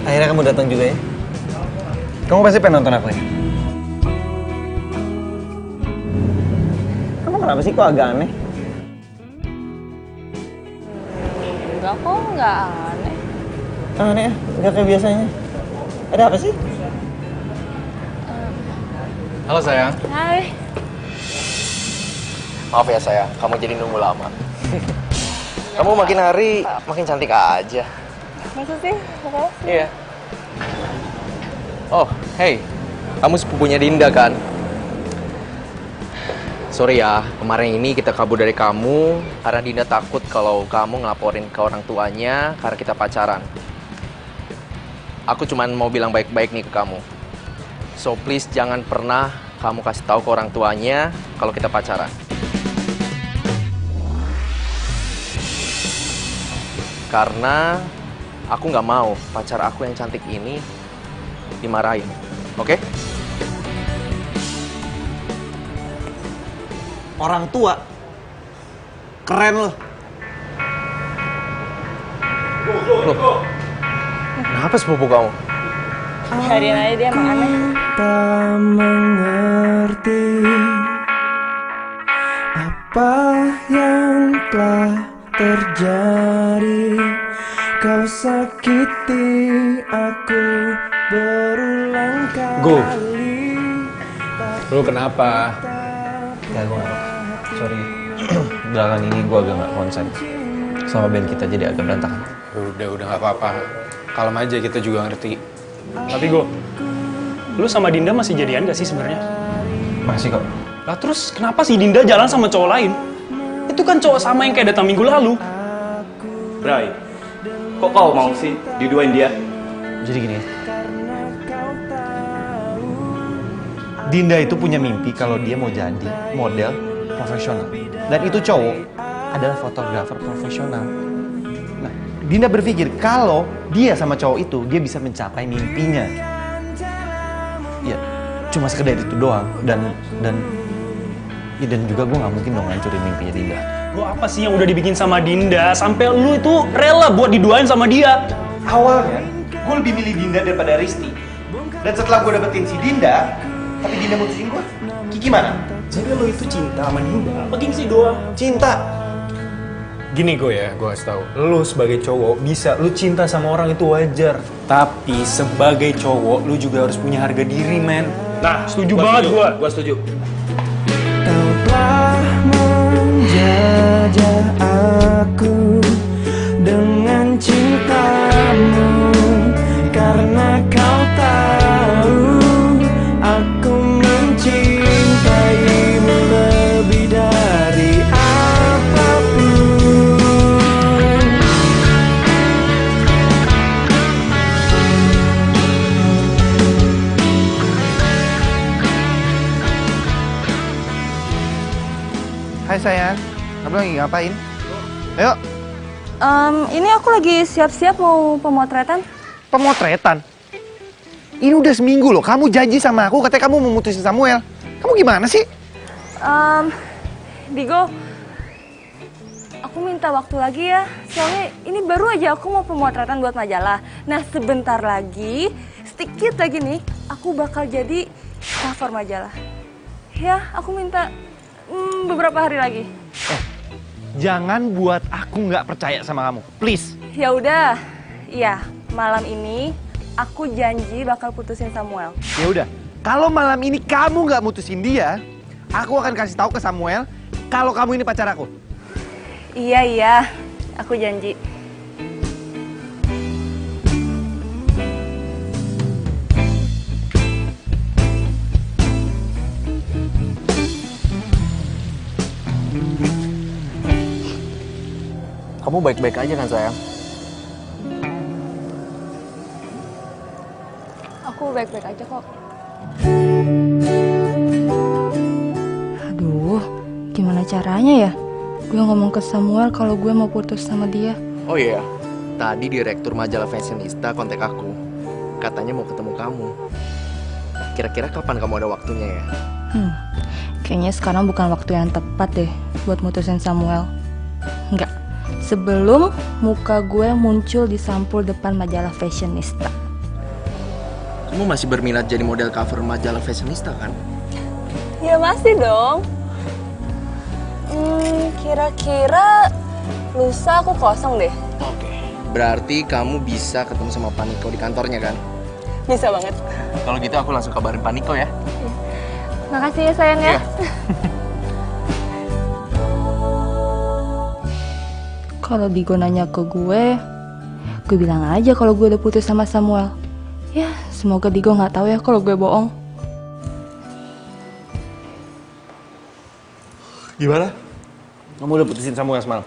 Akhirnya kamu datang juga ya? Kamu pasti pengen nonton aku ya? Kamu kenapa sih kok agak aneh? Enggak kok, nggak aneh. Aneh ya? Nggak kayak biasanya. Ada apa sih? Halo sayang. Hai. Maaf ya sayang, kamu jadi nunggu lama. Kamu makin hari makin cantik aja. Masa sih? Makasih. Iya. Oh, hey, kamu sepupunya Dinda kan? Sorry ya, kemarin ini kita kabur dari kamu karena Dinda takut kalau kamu ngelaporin ke orang tuanya karena kita pacaran. Aku cuman mau bilang baik-baik nih ke kamu. So please jangan pernah kamu kasih tahu ke orang tuanya kalau kita pacaran. Karena aku nggak mau pacar aku yang cantik ini dimarahin, oke? Orang tua? Keren loh. Loh, kenapa sepupu kamu? Biarin aja dia emang aneh. Tak mengerti apa yang telah terjadi. Kau sakiti aku berulang Go. kali. Lu kenapa? Ya gue gak apa. Sorry. Belakangan ini gue agak gak konsen sama band kita, jadi agak berantakan. Udah gak apa-apa. Kalem aja, kita juga ngerti. Tapi Go, lu sama Dinda masih jadian gak sih sebenarnya? Masih kok. Lah terus kenapa sih Dinda jalan sama cowok lain? Itu kan cowok sama yang kayak datang minggu lalu. Bray, kok kau mau sih diduain dia? Jadi gini ya. Dinda itu punya mimpi kalau dia mau jadi model profesional. Dan itu cowok adalah fotografer profesional. Nah, Dinda berpikir kalau dia sama cowok itu, dia bisa mencapai mimpinya. Ya, cuma sekedar itu doang. Dan juga gue gak mungkin dong ngancurin mimpinya Dinda. Lo apa sih yang udah dibikin sama Dinda sampai lu itu rela buat diduain sama dia? Awalnya, gue lebih milih Dinda daripada Risti. Dan setelah gue dapetin si Dinda, tapi Dinda mutusin gue. Kiki mana? Jadi lo itu cinta sama Dinda? Apa gengsi doang? Cinta. Gini gue kasih tahu. Lu sebagai cowok bisa lu cinta sama orang itu wajar. Tapi sebagai cowok lu juga harus punya harga diri, men. Nah, setuju banget gue. Gua setuju. Kau telah menjajah aku dengan cintamu, karena kau tahu aku mencintaimu lebih dari apapun. Hai sayang, kamu lagi ngapain? Ayo. Ini aku lagi siap-siap mau pemotretan. Pemotretan? Ini udah seminggu loh, kamu janji sama aku katanya kamu mau mutusin Samuel. Kamu gimana sih? Digo, aku minta waktu lagi ya. Soalnya ini baru aja aku mau pemotretan buat majalah. Nah, sebentar lagi, sedikit lagi nih, aku bakal jadi cover majalah. Ya, aku minta beberapa hari lagi. Jangan buat aku nggak percaya sama kamu, please. Ya udah, iya, malam ini aku janji bakal putusin Samuel. Ya udah, kalau malam ini kamu nggak mutusin dia, aku akan kasih tahu ke Samuel kalau kamu ini pacar aku. Iya, aku janji. Kamu baik-baik aja kan sayang? Aku baik-baik aja kok. Aduh, gimana caranya ya? Gue ngomong ke Samuel kalau gue mau putus sama dia. Oh iya, tadi direktur majalah Fashionista kontak aku. Katanya mau ketemu kamu. Kira-kira kapan kamu ada waktunya ya? Kayaknya sekarang bukan waktu yang tepat deh buat mutusin Samuel. Enggak, sebelum muka gue muncul di sampul depan majalah Fashionista. Kamu masih berminat jadi model cover majalah Fashionista kan? Ya masih dong. Kira-kira lusa aku kosong deh. Oke. Berarti kamu bisa ketemu sama Paniko di kantornya kan? Bisa banget. Kalau gitu aku langsung kabarin Paniko ya. Makasih ya sayang ya. Kalau Digo nanya ke gue bilang aja kalau gue udah putus sama Samuel. Ya, semoga Digo nggak tahu ya kalau gue bohong. Gimana? Kamu udah putusin Samuel semalam?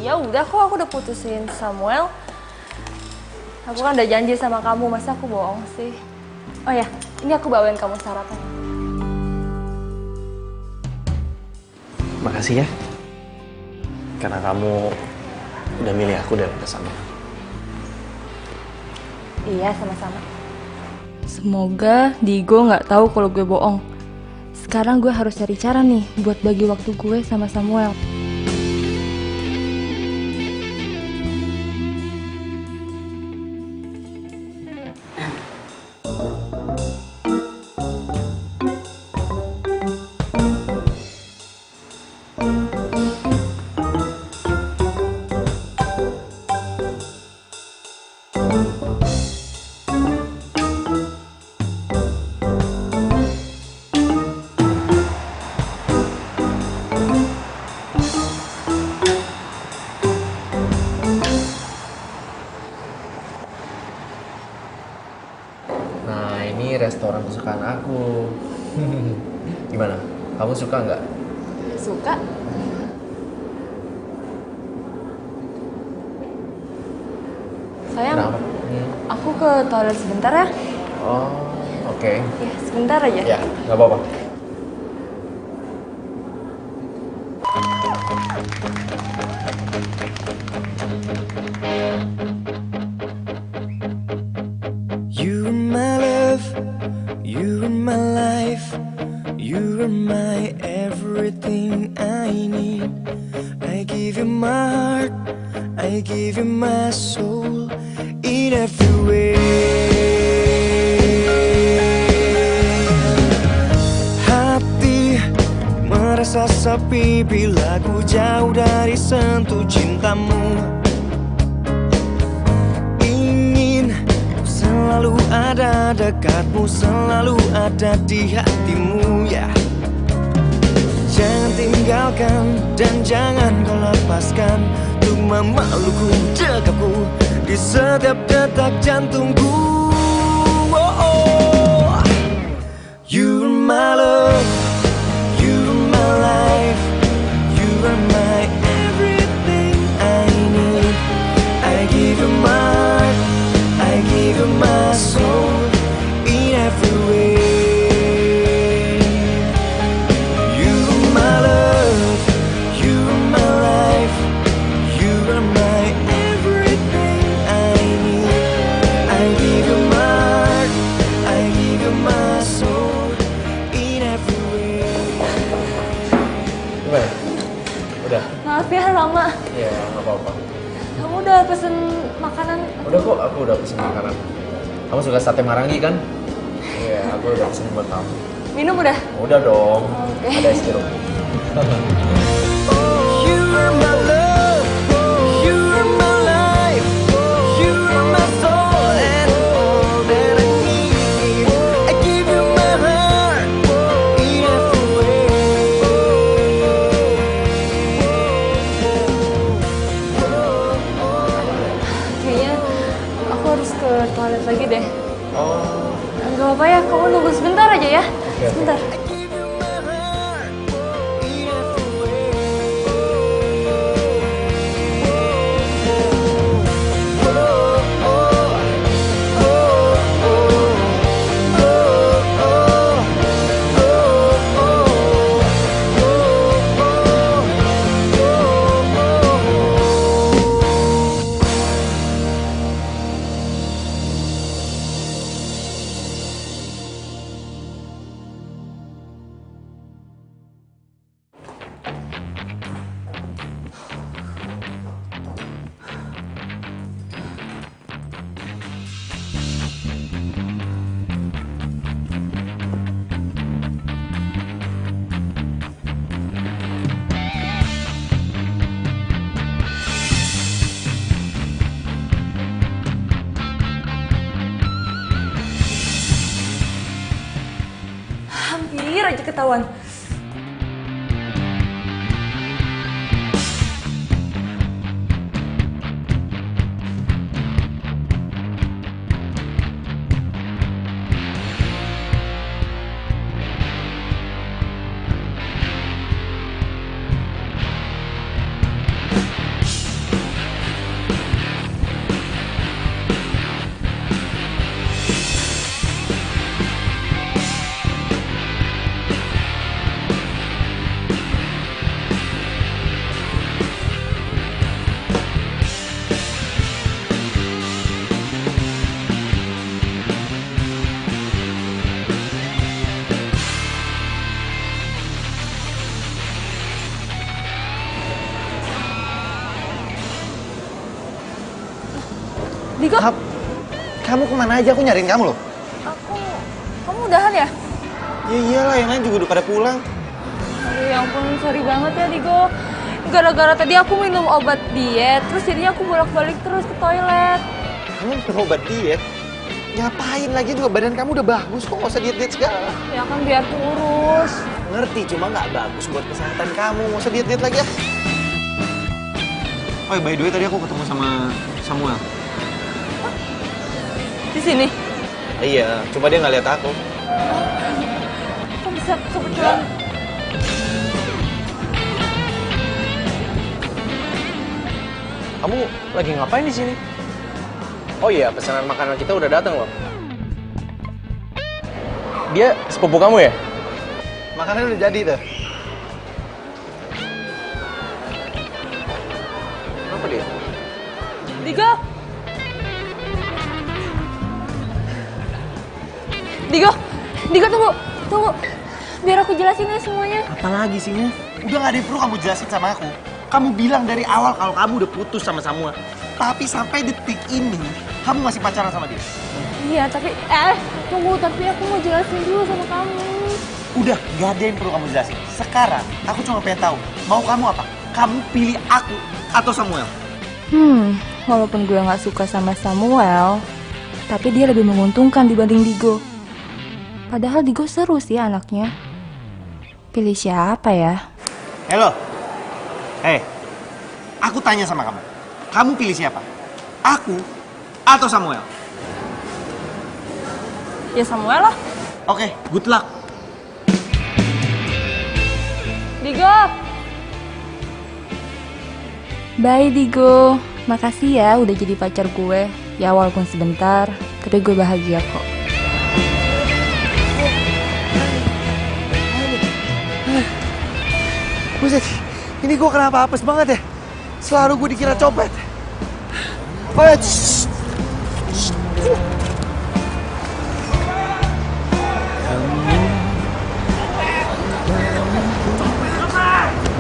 Iya udah kok, aku udah putusin Samuel. Aku kan udah janji sama kamu, masa aku bohong sih? Oh ya, ini aku bawain kamu sarapan. Makasih ya. Karena kamu udah milih aku daripada Samuel. Iya, sama-sama. Semoga Digo nggak tahu kalau gue bohong. Sekarang gue harus cari cara nih buat bagi waktu gue sama Samuel. Nah, ini restoran kesukaan aku. Gimana? Kamu suka nggak? Suka? Sayang, Kenapa? aku ke toilet sebentar ya. Oh, oke. Ya, sebentar aja. Ya, nggak apa-apa. You are my love, you are my life, you are my everything I need. I give you my heart, I give you my soul in every way. Hati merasa sepi bila ku jauh dari sentuh cintamu. Selalu ada dekatmu, selalu ada di hatimu ya. Jangan tinggalkan dan jangan kau lepaskan untuk memelukku, dekapku di setiap detak jantungku. Oh, oh. You are my love, you are my life, you are my everything I need. I give you my heart, I give you my soul in every way. You are my love, you are my life, you are my everything I need. I give you my heart, I give you my soul in every way. Gimana? Udah? Maaf ya lama. Ya, nggak apa-apa. Kamu udah pesen makanan? Udah kok, aku udah pesen makanan. Kamu suka sate marangi kan? Iya, aku udah pesen buat kamu. Minum udah? Udah dong. Oke. Ada es jeruk. You are my love, you are my life, you are my soul and all that I need. I give you my heart in every way. Kayaknya aku harus ke toilet lagi deh. Oh. Gak apa-apa ya, kamu nunggu sebentar aja ya. Oke, oke. Sebentar. ketahuan. Diko, Kamu kemana aja? Aku nyariin kamu loh. kamu udahan ya? Ya iyalah, yang lain juga udah pada pulang. Aduh, ya ampun, sorry banget ya Digo. Gara-gara tadi aku minum obat diet, terus jadinya aku bolak-balik terus ke toilet. Kamu minum obat diet? Ngapain lagi juga, badan kamu udah bagus kok, nggak usah diet-diet segala. Ya kan biar kurus. Ngerti, cuma nggak bagus buat kesehatan kamu, nggak usah diet-diet lagi ya. Oh, by the way, tadi aku ketemu sama Samuel. Di sini? Iya, cuma dia nggak lihat aku. Kok bisa kebetulan? Kamu lagi ngapain di sini? Oh iya, pesanan makanan kita udah datang loh. Dia sepupu kamu ya? Makanan udah jadi tuh. Apa dia? Digo! Digo tunggu. Biar aku jelasin ya semuanya. Apalagi sih, udah nggak ada yang perlu kamu jelasin sama aku. Kamu bilang dari awal kalau kamu udah putus sama Samuel. Tapi sampai detik ini, kamu masih pacaran sama dia. Iya, tapi tunggu, tapi aku mau jelasin dulu sama kamu. Udah, gak ada yang perlu kamu jelasin. Sekarang, aku cuma pengen tahu, mau kamu apa? Kamu pilih aku atau Samuel? Walaupun gue nggak suka sama Samuel, tapi dia lebih menguntungkan dibanding Digo. Padahal Digo seru sih anaknya. Pilih siapa ya? Halo. Aku tanya sama kamu. Kamu pilih siapa? Aku atau Samuel? Ya Samuel lah. Oke, good luck. Digo. Bye Digo. Makasih ya udah jadi pacar gue. Ya walaupun sebentar, tapi gue bahagia kok. Buset, ini gue kenapa apes banget ya? Selalu gue dikira copet. Oh ya,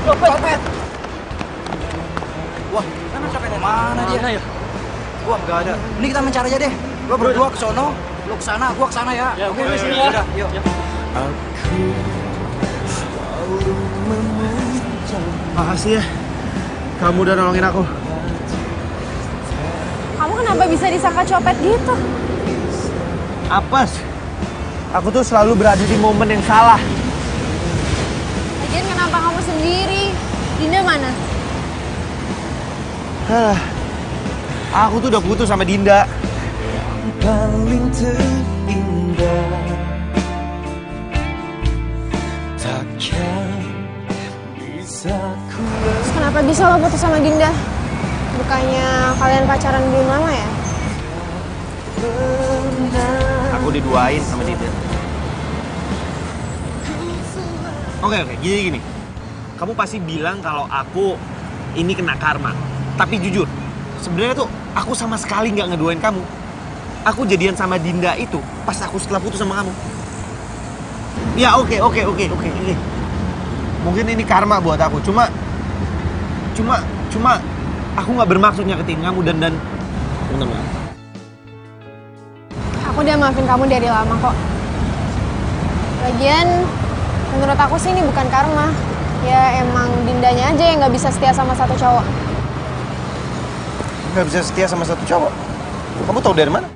Copet! Wah, mana dia? Wah, nggak ada. Ini kita mencari aja deh. Lo berdua ke sono, lo ke sana, gua ke sana ya. Oke, sini ya. Udah, yuk. Makasih ya. Kamu udah nolongin aku. Kamu kenapa bisa disangka copet gitu? Apes. Aku tuh selalu berada di momen yang salah. Lagian kenapa kamu sendiri? Dinda mana? Aku tuh udah putus sama Dinda. Paling terindah takkan bisa ku. Terus kenapa bisa lo putus sama Dinda? Bukannya kalian pacaran belum lama ya? Aku diduain sama Dinda. Oke, gini. Kamu pasti bilang kalau aku ini kena karma. Tapi jujur, sebenarnya tuh aku sama sekali nggak ngeduain kamu. Aku jadian sama Dinda itu pas aku setelah putus sama kamu. Ya oke. Mungkin ini karma buat aku. Cuma aku nggak bermaksud nyakitin kamu dan bentar. Aku udah maafin kamu dari lama kok. Lagian, menurut aku sih ini bukan karma. Ya emang Dindanya aja yang nggak bisa setia sama satu cowok. Nggak bisa setia sama satu cowok? Kamu tahu dari mana?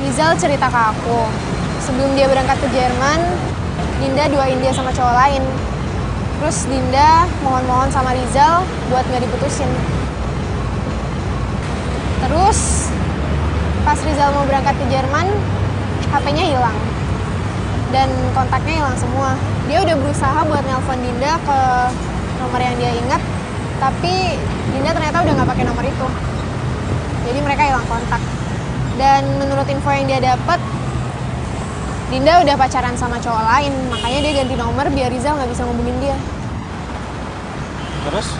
Rizal cerita ke aku, sebelum dia berangkat ke Jerman, Dinda duain dia sama cowok lain. Terus Dinda mohon-mohon sama Rizal buat nggak diputusin. Terus pas Rizal mau berangkat ke Jerman, HP-nya hilang. Dan kontaknya hilang semua. Dia udah berusaha buat nelpon Dinda ke nomor yang dia ingat, tapi Dinda ternyata udah nggak pakai nomor itu. Jadi mereka hilang kontak. Dan menurut info yang dia dapat, Dinda udah pacaran sama cowok lain, makanya dia ganti nomor biar Rizal nggak bisa ngubungin dia. Terus?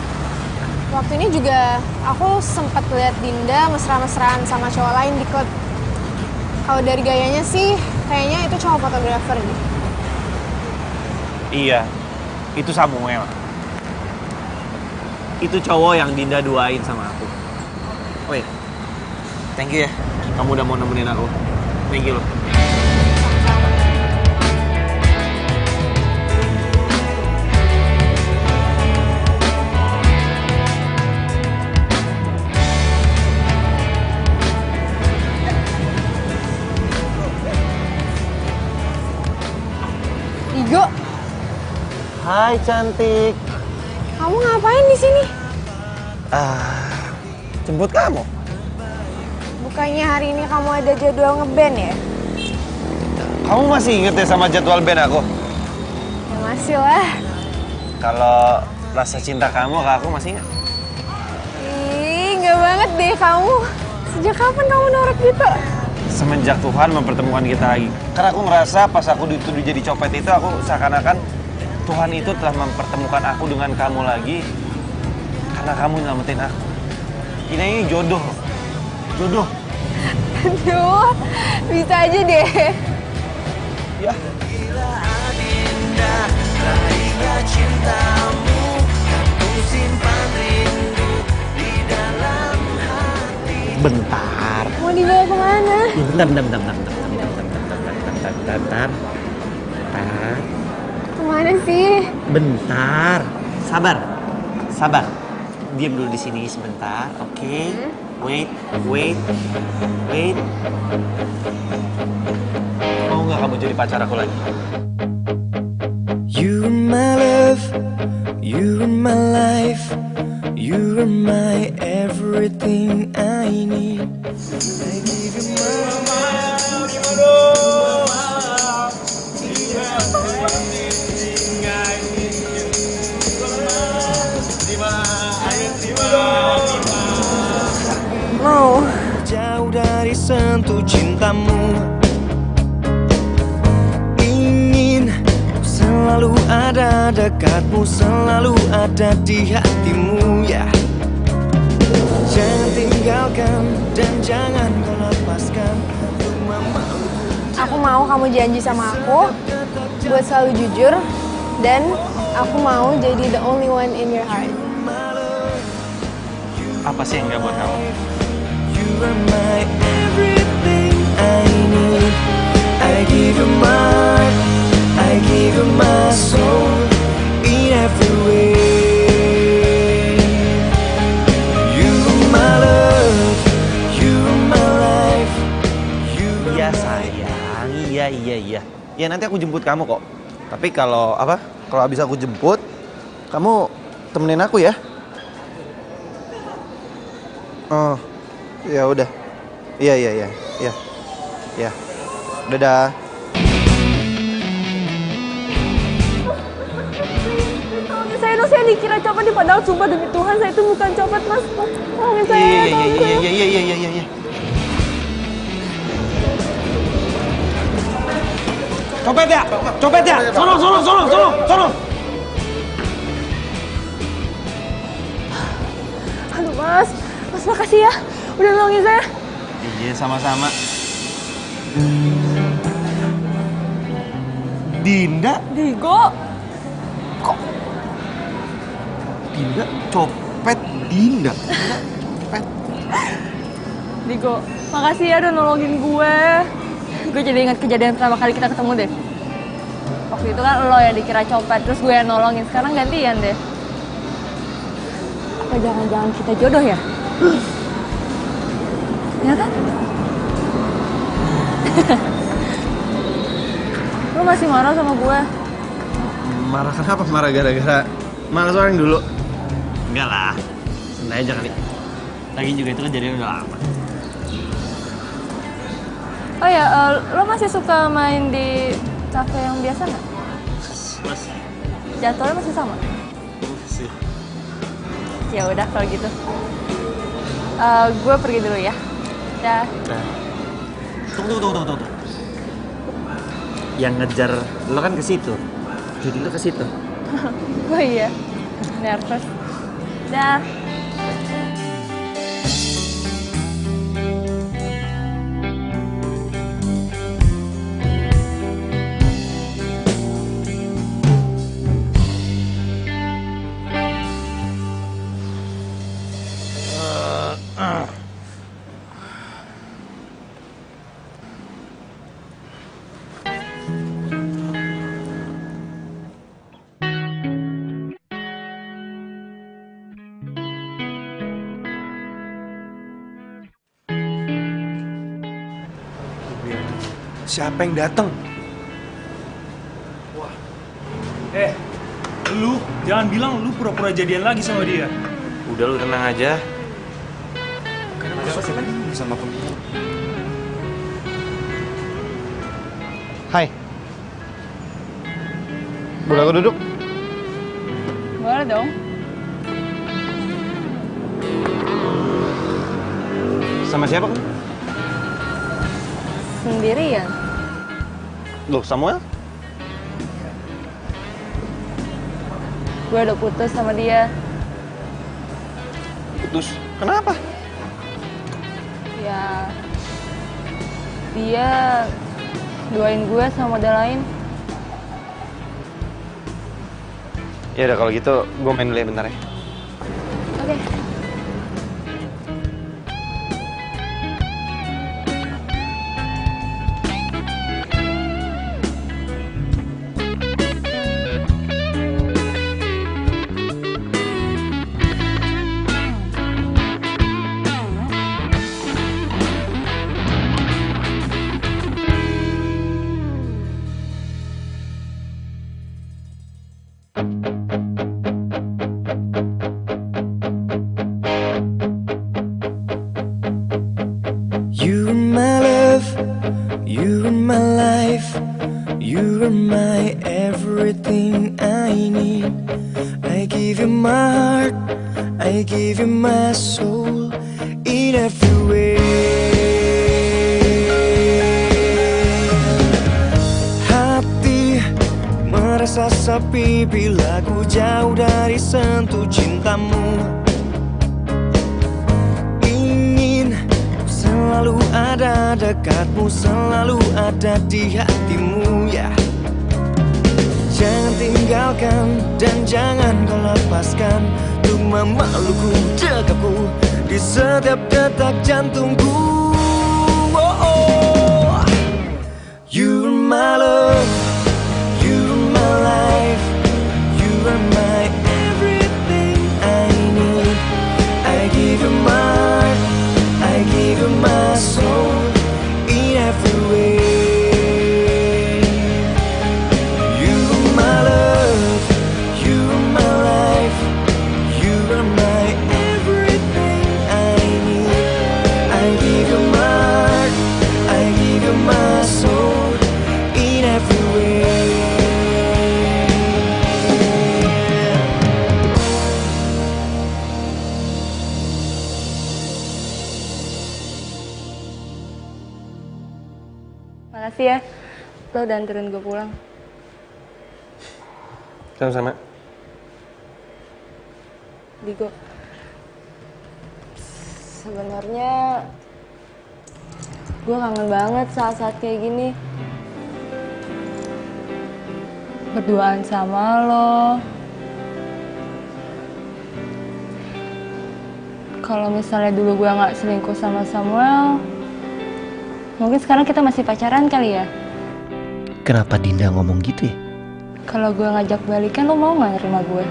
Waktu ini juga aku sempat lihat Dinda mesra-mesraan sama cowok lain di klub. Kalau dari gayanya sih, kayaknya itu cowok fotografer deh. Iya, itu Samuel. Itu cowok yang Dinda duain sama aku. Oh iya, thank you ya. Kamu udah mau nemenin aku. Thank you loh. Digo, Hai cantik. kamu ngapain di sini? Jemput kamu. Bukannya hari ini kamu ada jadwal ngeband ya? Kamu masih inget ya sama jadwal band aku? Ya masih lah. Kalau rasa cinta kamu ke aku masih ingat? Ih, nggak banget deh kamu. Sejak kapan kamu norak gitu? Semenjak Tuhan mempertemukan kita lagi. Karena aku ngerasa pas aku dituduh jadi copet itu, aku seakan-akan Tuhan itu telah mempertemukan aku dengan kamu lagi. Karena kamu nyelamatin aku. Ini jodoh. Jodoh. Aduh, bisa aja deh. Ya. Bentar. Mau dibawa kemana? Bentar. Kemana sih? Bentar. Sabar. Diam dulu di sini sebentar, oke? Wait. Mau nggak kamu jadi pacar aku lagi? You are my love, you are my life, you are my everything I need. I give you Mau. Jauh dari sentuh cintamu, ingin selalu ada dekatmu, selalu ada di hatimu ya. Jangan tinggalkan dan jangan kau lepaskan untuk memalu. Aku mau kamu janji sama aku buat selalu jujur, dan aku mau jadi the only one in your heart. Apa sih yang nggak buat kamu? You are my everything I need. I give you my heart, I give you my soul in every way. You are my love, you are my life. Iya sayang, iya. Ya nanti aku jemput kamu kok. Tapi kalau habis aku jemput, kamu temenin aku ya. Oh, ya udah. Iya. Dadah. Saya dikira copet, padahal sumpah demi Tuhan saya itu bukan copet, Mas. Tolongin saya. Iya. Copet ya. Sono. Aduh, Mas makasih ya udah nolongin saya. Iya, sama-sama. Dinda? Digo. Kok? Dinda? Copet Dinda? Copet. Digo, makasih ya udah nolongin gue. Gue jadi ingat kejadian pertama kali kita ketemu deh. Waktu itu kan lo yang dikira copet, terus gue yang nolongin. Sekarang gantian deh. Apa jangan-jangan kita jodoh ya? Ya kan? Lo masih marah sama gue? Marah kenapa? Marah gara-gara malas orang dulu? Enggak lah, santai aja kali. Lagi juga itu kejadian udah lama. Oh ya, lo masih suka main di cafe yang biasa nggak? Masih. Jadwalnya masih sama? Masih. Ya udah kalau gitu. Gue pergi dulu ya. Dah. Tunggu. Yang ngejar lo kan ke situ. Jadi lo ke situ. Oh iya, nervous. Dah. Siapa yang datang? Lu jangan bilang lu pura-pura jadian lagi sama dia. Udah lu tenang aja. Sama pemimpin. Hai. Boleh aku duduk? Boleh dong. Sama siapa kan? Sendirian. Loh, Samuel? Gue udah putus sama dia. Putus? Kenapa? Ya, dia duain gue sama model lain. Ya udah kalau gitu, gue main dulu ya bentar ya. Oke. You are my love, you are my life, you are my everything I need. I give you my heart, I give you my soul in every way. Hati merasa sepi bila ku jauh dari sentuh cintamu. Selalu ada dekatmu, selalu ada di hatimu ya. Jangan tinggalkan dan jangan kau lepaskan untuk memelukku, dekapku di setiap detak jantungku. Oh, oh. You are my love, you are my life, you are my everything I need. I give you my heart, I give you my soul in every way. You are my love, you are my life, you are my everything I need. I give you my heart, I give you my soul in every way. Makasih ya, lo udah anterin gue pulang. Sama-sama. Digo, sebenarnya gue kangen banget saat-saat kayak gini. Berduaan sama lo. Kalau misalnya dulu gue nggak selingkuh sama Samuel, mungkin sekarang kita masih pacaran kali ya? Kenapa Dinda ngomong gitu ya? Kalau gue ngajak balikan, lo mau nggak nerima gue?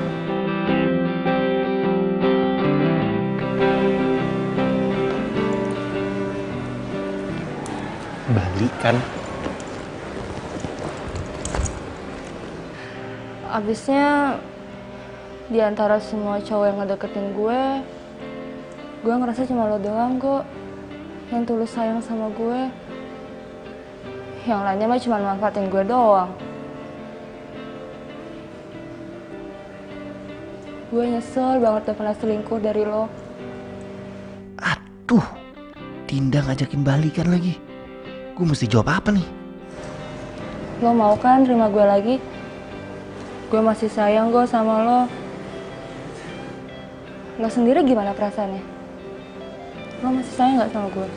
Balikan? Abisnya di antara semua cowok yang ngedeketin gue ngerasa cuma lo doang kok yang tulus sayang sama gue. Yang lainnya mah cuma manfaatin gue doang. Gue nyesel banget udah pernah selingkuh dari lo. Aduh, Dinda ngajakin balikan lagi. Gue mesti jawab apa nih? Lo mau kan terima gue lagi? Gue masih sayang kok sama lo. Lo sendiri gimana perasaannya? Lo masih sayang gak sama gue?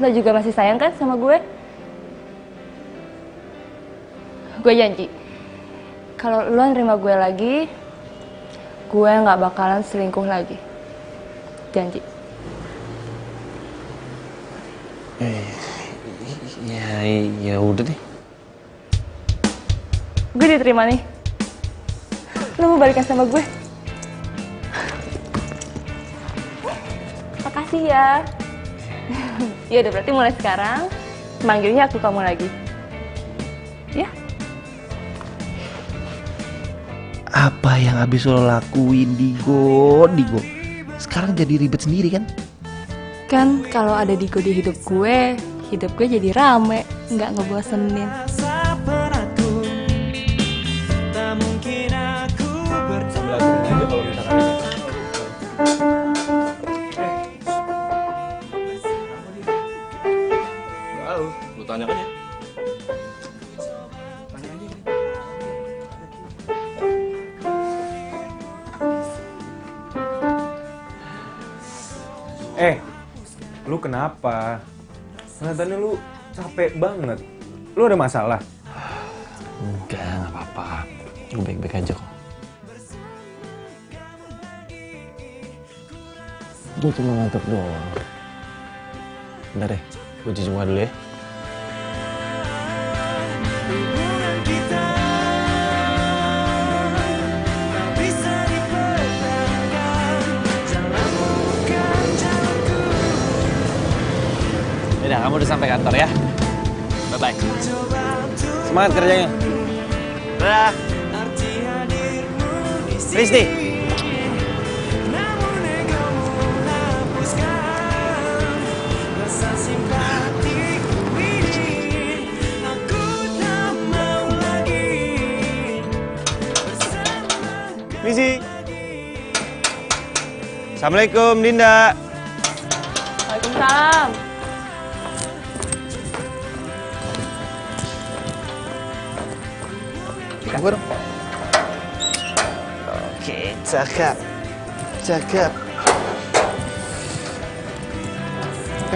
Lo juga masih sayang kan sama gue? Gue janji, kalau lo nerima gue lagi, gue gak bakalan selingkuh lagi. Janji. Ya udah deh. Gue diterima nih. Lo mau balikan sama gue? Makasih ya. Ya udah, berarti mulai sekarang manggilnya aku kamu lagi. Ya? Apa yang habis lo lakuin, Digo? Sekarang jadi ribet sendiri kan? Kan kalau ada Digo di hidup gue jadi rame, nggak ngebosenin. Lu tanya aja. Lu kenapa? Kelihatannya lu capek banget. Lu ada masalah? Enggak, nggak apa-apa. Gue baik-baik aja kok. Gue cuma ngantuk doang. Bentar deh, gue cuci muka dulu ya. Udah, kamu udah sampai kantor ya. Bye-bye. Semangat kerjanya. Dadah. Risti. Misi. Assalamualaikum, Dinda. Waalaikumsalam. Kabur. Oke, cakep. Cakep.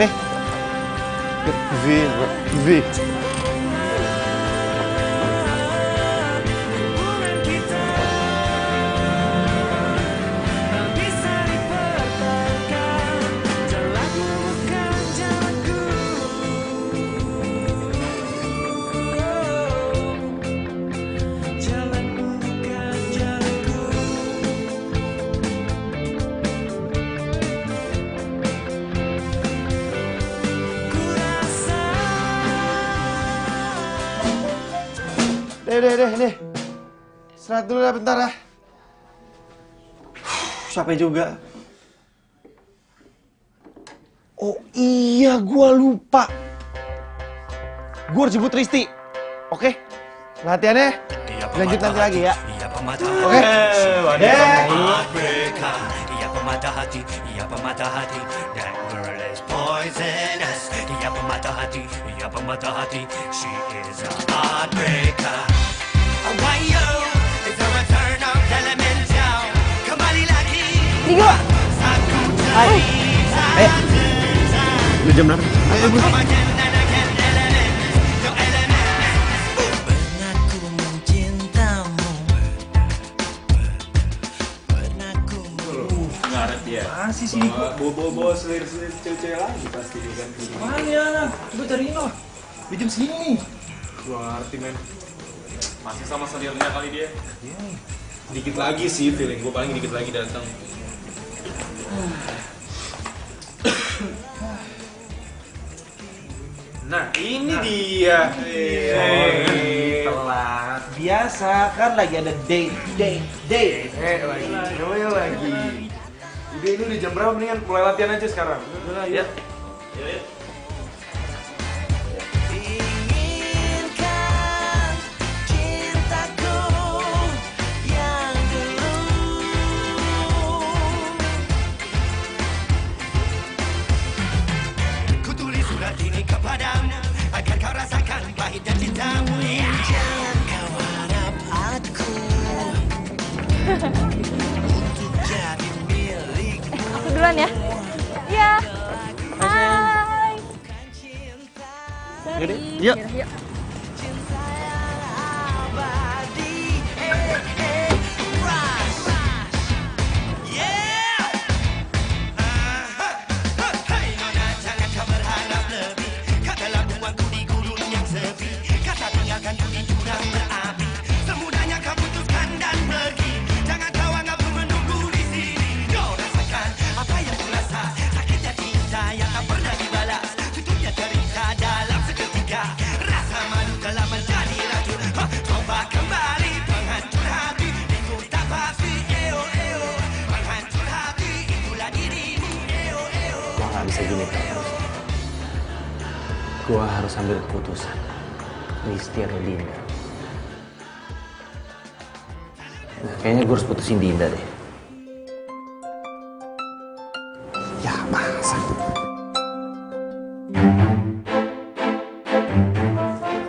Ini. V. Deh. Istirahat dulu ya bentar ya. Capek juga. Oh iya, gua lupa. Gua harus jemput Risti. Oke? Latihannya lanjut nanti lagi ya. Oke? Dia pemata hati, dia pemata hati. That girl is poisonous. Dia pemata hati, dia pemata hati. She is a heartbreaker. Wayo, it's a return of elemental. Kembali lagi. Digo. Hai. Udah jam berapa? Ayo, Bu. Masih sih bawa selir-selir cewek-cewek lagi pasti kan. Mana? Gue cariin lo. Di jam segini. Gue ngerti men. Masih sama selirnya kali dia. Dikit lagi sih feeling gue, paling dikit lagi datang. Nah, ini dia. Telat. Biasa kan lagi ada date. Namanya lagi. Udah ini udah jam berapa, mendingan mulai latihan aja sekarang. Udah, yuk. Yuk. Aku duluan ya. Iya. Hai. Yaudah, yuk. Yuk. Bisa gini terus. Gua harus ambil keputusan. Risti atau Dinda. Nah, kayaknya gue harus putusin Dinda deh. Ya masa.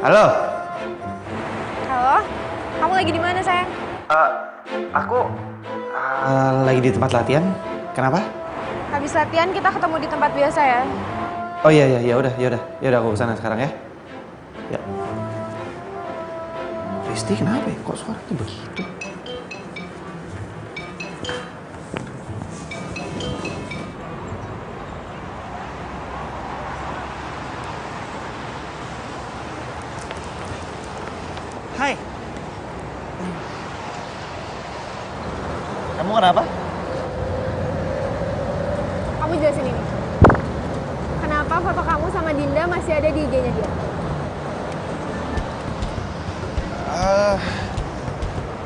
Halo. Halo, kamu lagi di mana sayang? Aku lagi di tempat latihan. Kenapa? Habis latihan kita ketemu di tempat biasa ya. Oh iya, ya udah aku kesana sekarang ya. Ya. Risti kenapa ya? Kok suaranya begitu? Hai. Kamu kenapa? Kamu jelasin ini. Kenapa foto kamu sama Dinda masih ada di IG-nya dia?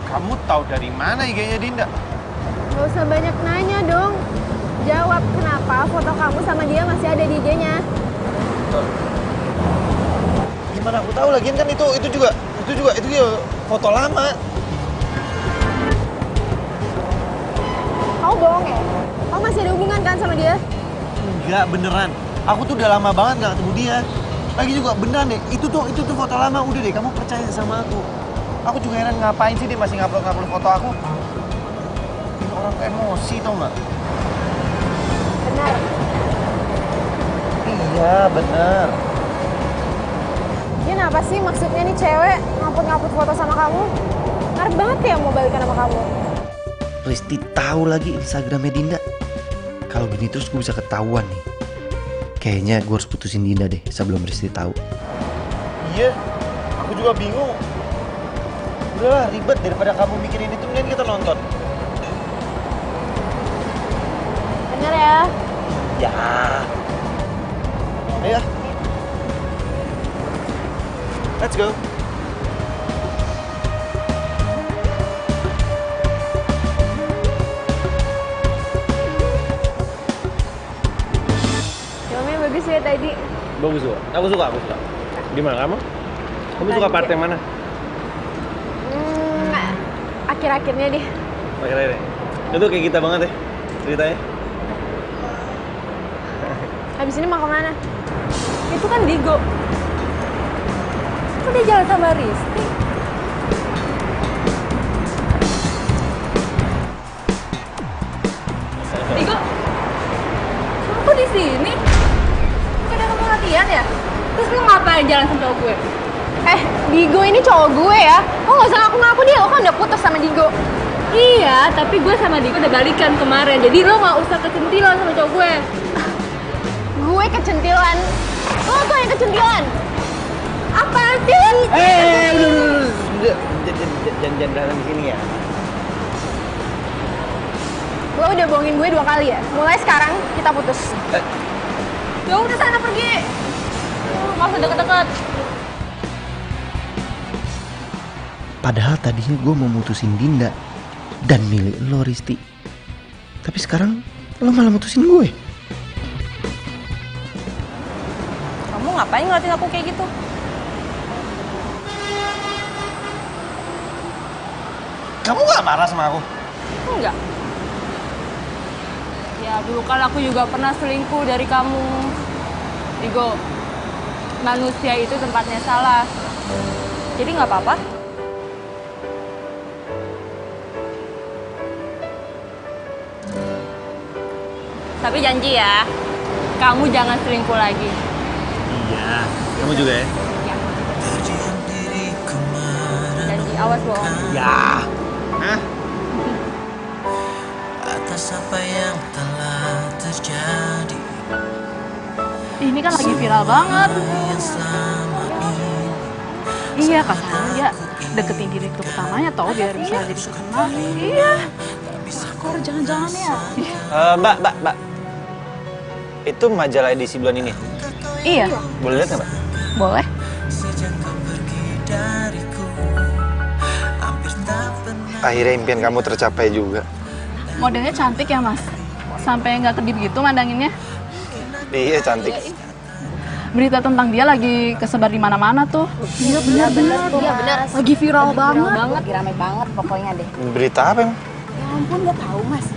Kamu tahu dari mana IG-nya Dinda? Gak usah banyak nanya dong. Jawab kenapa foto kamu sama dia masih ada di IG-nya. Gimana aku tahu, lagian kan itu juga foto lama. Kamu bohong ya? Kamu masih ada hubungan kan sama dia? Enggak, beneran. Aku tuh udah lama banget gak ketemu dia. Lagi juga beneran deh, itu tuh foto lama. Udah deh, kamu percaya sama aku. Aku juga heran ngapain sih dia masih ngupload foto aku. Ini orang emosi tau gak? Benar. Iya, bener. Dia kenapa sih maksudnya nih cewek ngupload foto sama kamu? Ngarep banget ya mau balikan sama kamu. Risti tahu lagi Instagramnya Dinda. Kalau gini terus gue bisa ketahuan nih. Kayaknya gue harus putusin Dinda deh sebelum Risti tahu. Iya, aku juga bingung. Udahlah, ribet daripada kamu mikirin itu, mending kita nonton. Bener ya? Ya. Ayo. Let's go. Filmnya bagus ya tadi. Bagus juga. Aku suka. Gimana kamu? Kamu suka part yang mana? Akhir-akhirnya deh. Akhirnya. Itu kayak kita banget ya ceritanya. Habis ini mau kemana? Itu kan Digo. Kok dia jalan sama Risti? Digo, kamu di sini? Bukannya kamu latihan ya? Terus lu ngapain jalan sama cowok gue? Digo ini cowok gue ya. Lo gak usah ngaku-ngaku dia, lo kan udah putus sama Digo. Iya, tapi gue sama Digo udah balikan kemarin. Jadi lo gak usah kecentilan sama cowok gue. Gue kecentilan. Lo tuh yang kecentilan. Apa sih? Udah. Jangan berantem di sini ya. Lo udah bohongin gue 2 kali ya. Mulai sekarang kita putus. Ya udah sana pergi. nggak usah deket-deket. Padahal tadinya gue mau mutusin Dinda dan milih lo, Risti. Tapi sekarang lo malah mutusin gue. Kamu ngapain ngeliatin aku kayak gitu? Kamu gak marah sama aku? Enggak. Ya dulu kan aku juga pernah selingkuh dari kamu. Digo, manusia itu tempatnya salah. Jadi nggak apa-apa. Tapi janji ya, kamu jangan selingkuh lagi. Iya, kamu juga ya? Ya. Janji, awas bohong. Ya. Hah? Atas apa yang telah terjadi. Ini kan lagi viral banget. Iya, katanya dia deketin direktur utamanya tau biar bisa jadi terkenal. Iya. Kok jangan-jangan ya? Mbak. Itu majalah edisi bulan ini? Iya. Boleh lihat nggak, Mbak? Boleh. Akhirnya impian kamu tercapai juga. Modelnya cantik ya, Mas? Sampai nggak kedip gitu mandanginnya. Iya, cantik. Berita tentang dia lagi kesebar di mana-mana tuh. Iya benar. Iya benar. Lagi viral banget. Lagi rame banget pokoknya deh. Berita apa emang? Ya ampun, nggak tahu Mas.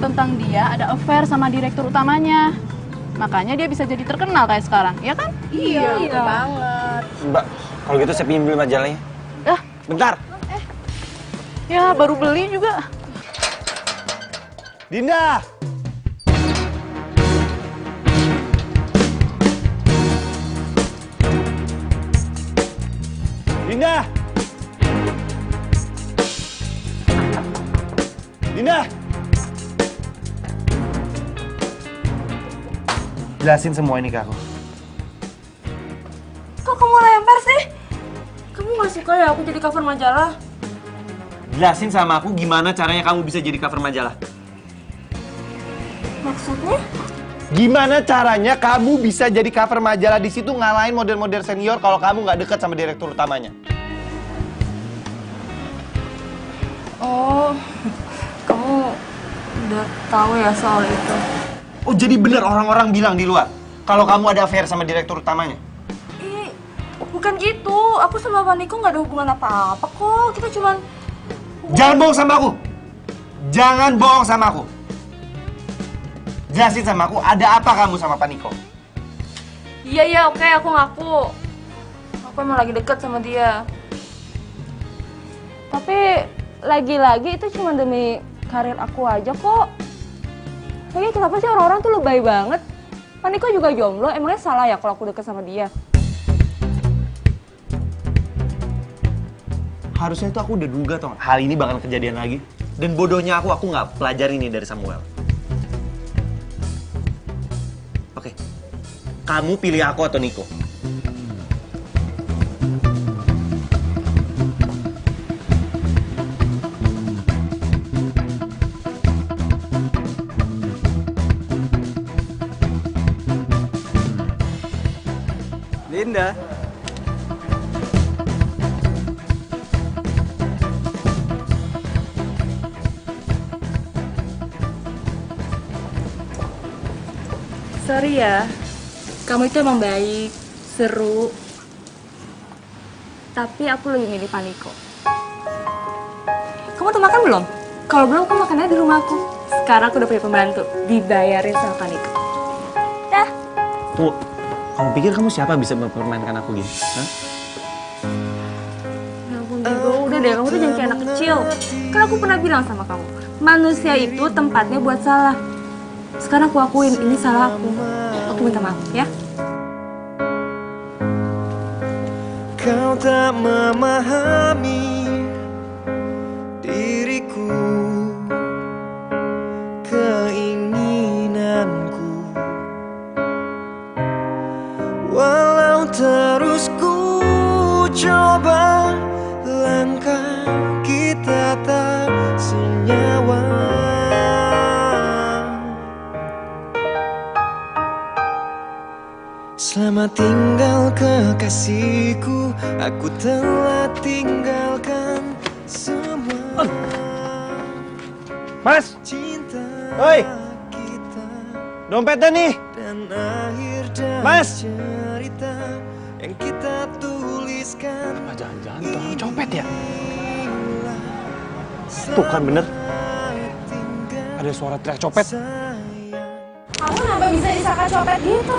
Tentang dia ada affair sama direktur utamanya. Makanya dia bisa jadi terkenal kayak sekarang, ya kan? Iya banget. Mbak, kalau gitu saya pinjam majalahnya. Bentar. Ya baru beli juga. Dinda! Dinda! Dinda! Jelasin semua ini ke aku. Kok kamu lempar sih? Kamu gak suka ya aku jadi cover majalah? Jelasin sama aku gimana caranya kamu bisa jadi cover majalah. Maksudnya? Gimana caranya kamu bisa jadi cover majalah di situ ngalahin model-model senior kalau kamu nggak dekat sama direktur utamanya? Oh, kamu udah tahu ya soal itu? Oh, jadi bener orang-orang bilang di luar kalau kamu ada affair sama direktur utamanya? Bukan gitu, aku sama Pak Niko nggak ada hubungan apa-apa kok. Kita cuman... Jangan bohong sama aku! Jangan bohong sama aku! Jelasin sama aku, ada apa kamu sama Pak Niko? Iya, oke, aku ngaku. Aku emang lagi deket sama dia. Tapi lagi-lagi itu cuma demi karir aku aja kok. Lagi kenapa sih orang-orang tuh lebay banget? Pak Niko juga jomblo, emangnya salah ya kalau aku deket sama dia? Harusnya itu aku udah duga tau gak? Hal ini bakal kejadian lagi. Dan bodohnya aku nggak pelajari ini dari Samuel. Oke, kamu pilih aku atau Niko? Dinda. Sorry ya, kamu itu emang baik, seru. Tapi aku lebih milih Pak Niko. Kamu udah makan belum? Kalau belum, kamu makannya di rumah aku. Sekarang aku udah punya pembantu, dibayarin sama Pak Niko. Dah. Tuh, kamu pikir kamu siapa bisa mempermainkan aku gini? Hah? Ya ampun, Digo, udah deh, kamu tuh jangan kayak anak kecil. Kan aku pernah bilang sama kamu, manusia itu tempatnya buat salah. Sekarang aku akuin, ini salah aku. Aku minta maaf, ya? Kau tak memahami diriku, keinginanku. Walau terus ku coba, langkah kita tak senyawa. kekasihku, aku telah tinggalkan semua. Mas! Oi! Dompetnya nih! Dan akhir dari Mas! cerita yang kita tuliskan. Apa jangan-jangan tuh orang copet ya? Tuh kan bener. Ada suara teriak copet. Kamu kenapa bisa disangka copet gitu?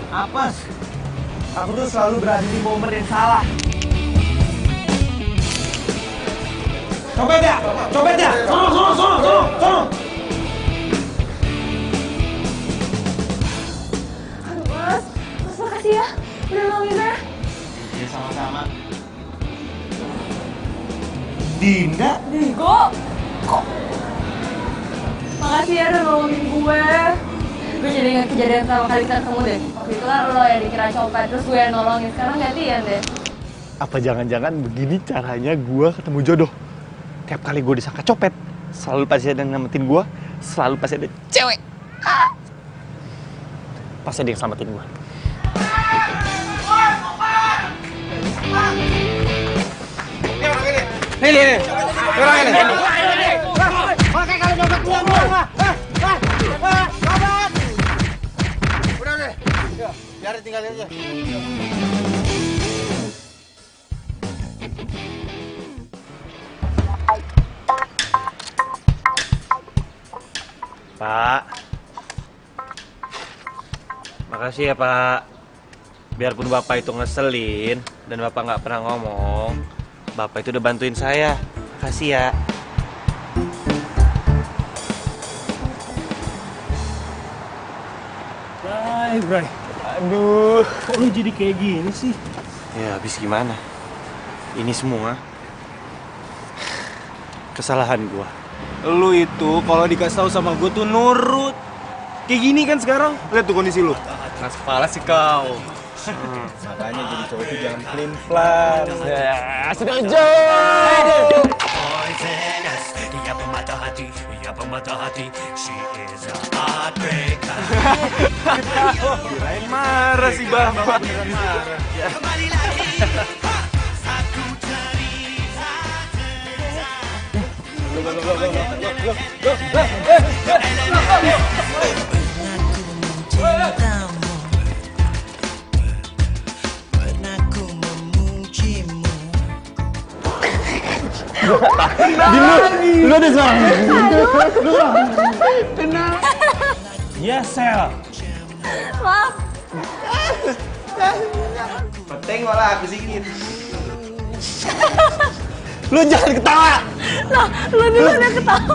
Apes. Aku tuh selalu berada di momen yang salah. Copet ya! Copet ya! Sono! Aduh mas makasih ya udah nolongin saya. Ya sama-sama. Dinda? Digo. Kok? Makasih ya udah nolongin gue. Gue jadi ingat kejadian sama kali ketemu deh. Waktu itu kan lo yang dikira copet, terus gue yang nolongin. Sekarang gantian deh. Apa jangan-jangan begini caranya gue ketemu jodoh? Tiap kali gue disangka copet, selalu pasti ada yang nyelamatin gue, selalu pasti ada cewek. Pasti ada yang selamatin gue. Ini. Orang ini. Pakai kalau dompet gua. Udah deh. Biar tinggalin aja. Pak. Makasih ya, Pak. Biarpun Bapak itu ngeselin dan Bapak nggak pernah ngomong, Bapak itu udah bantuin saya. Makasih ya. Bray. Aduh. Kok lu jadi kayak gini sih? Ya, habis gimana? Ini semua kesalahan gua. Lu itu kalau dikasih tahu sama gue tuh nurut. Kayak gini kan sekarang. Lihat tuh kondisi lu. Keras kepala sih kau. Makanya jadi cowok itu jangan pelin-pelan. Ya, setuju. Kirain marah sih Bapak. Lu ada salah. Tenang. Yes, Sel. Maaf. Penting malah aku sedikit. Lu jangan ketawa. Nah, lu dulu udah ketawa.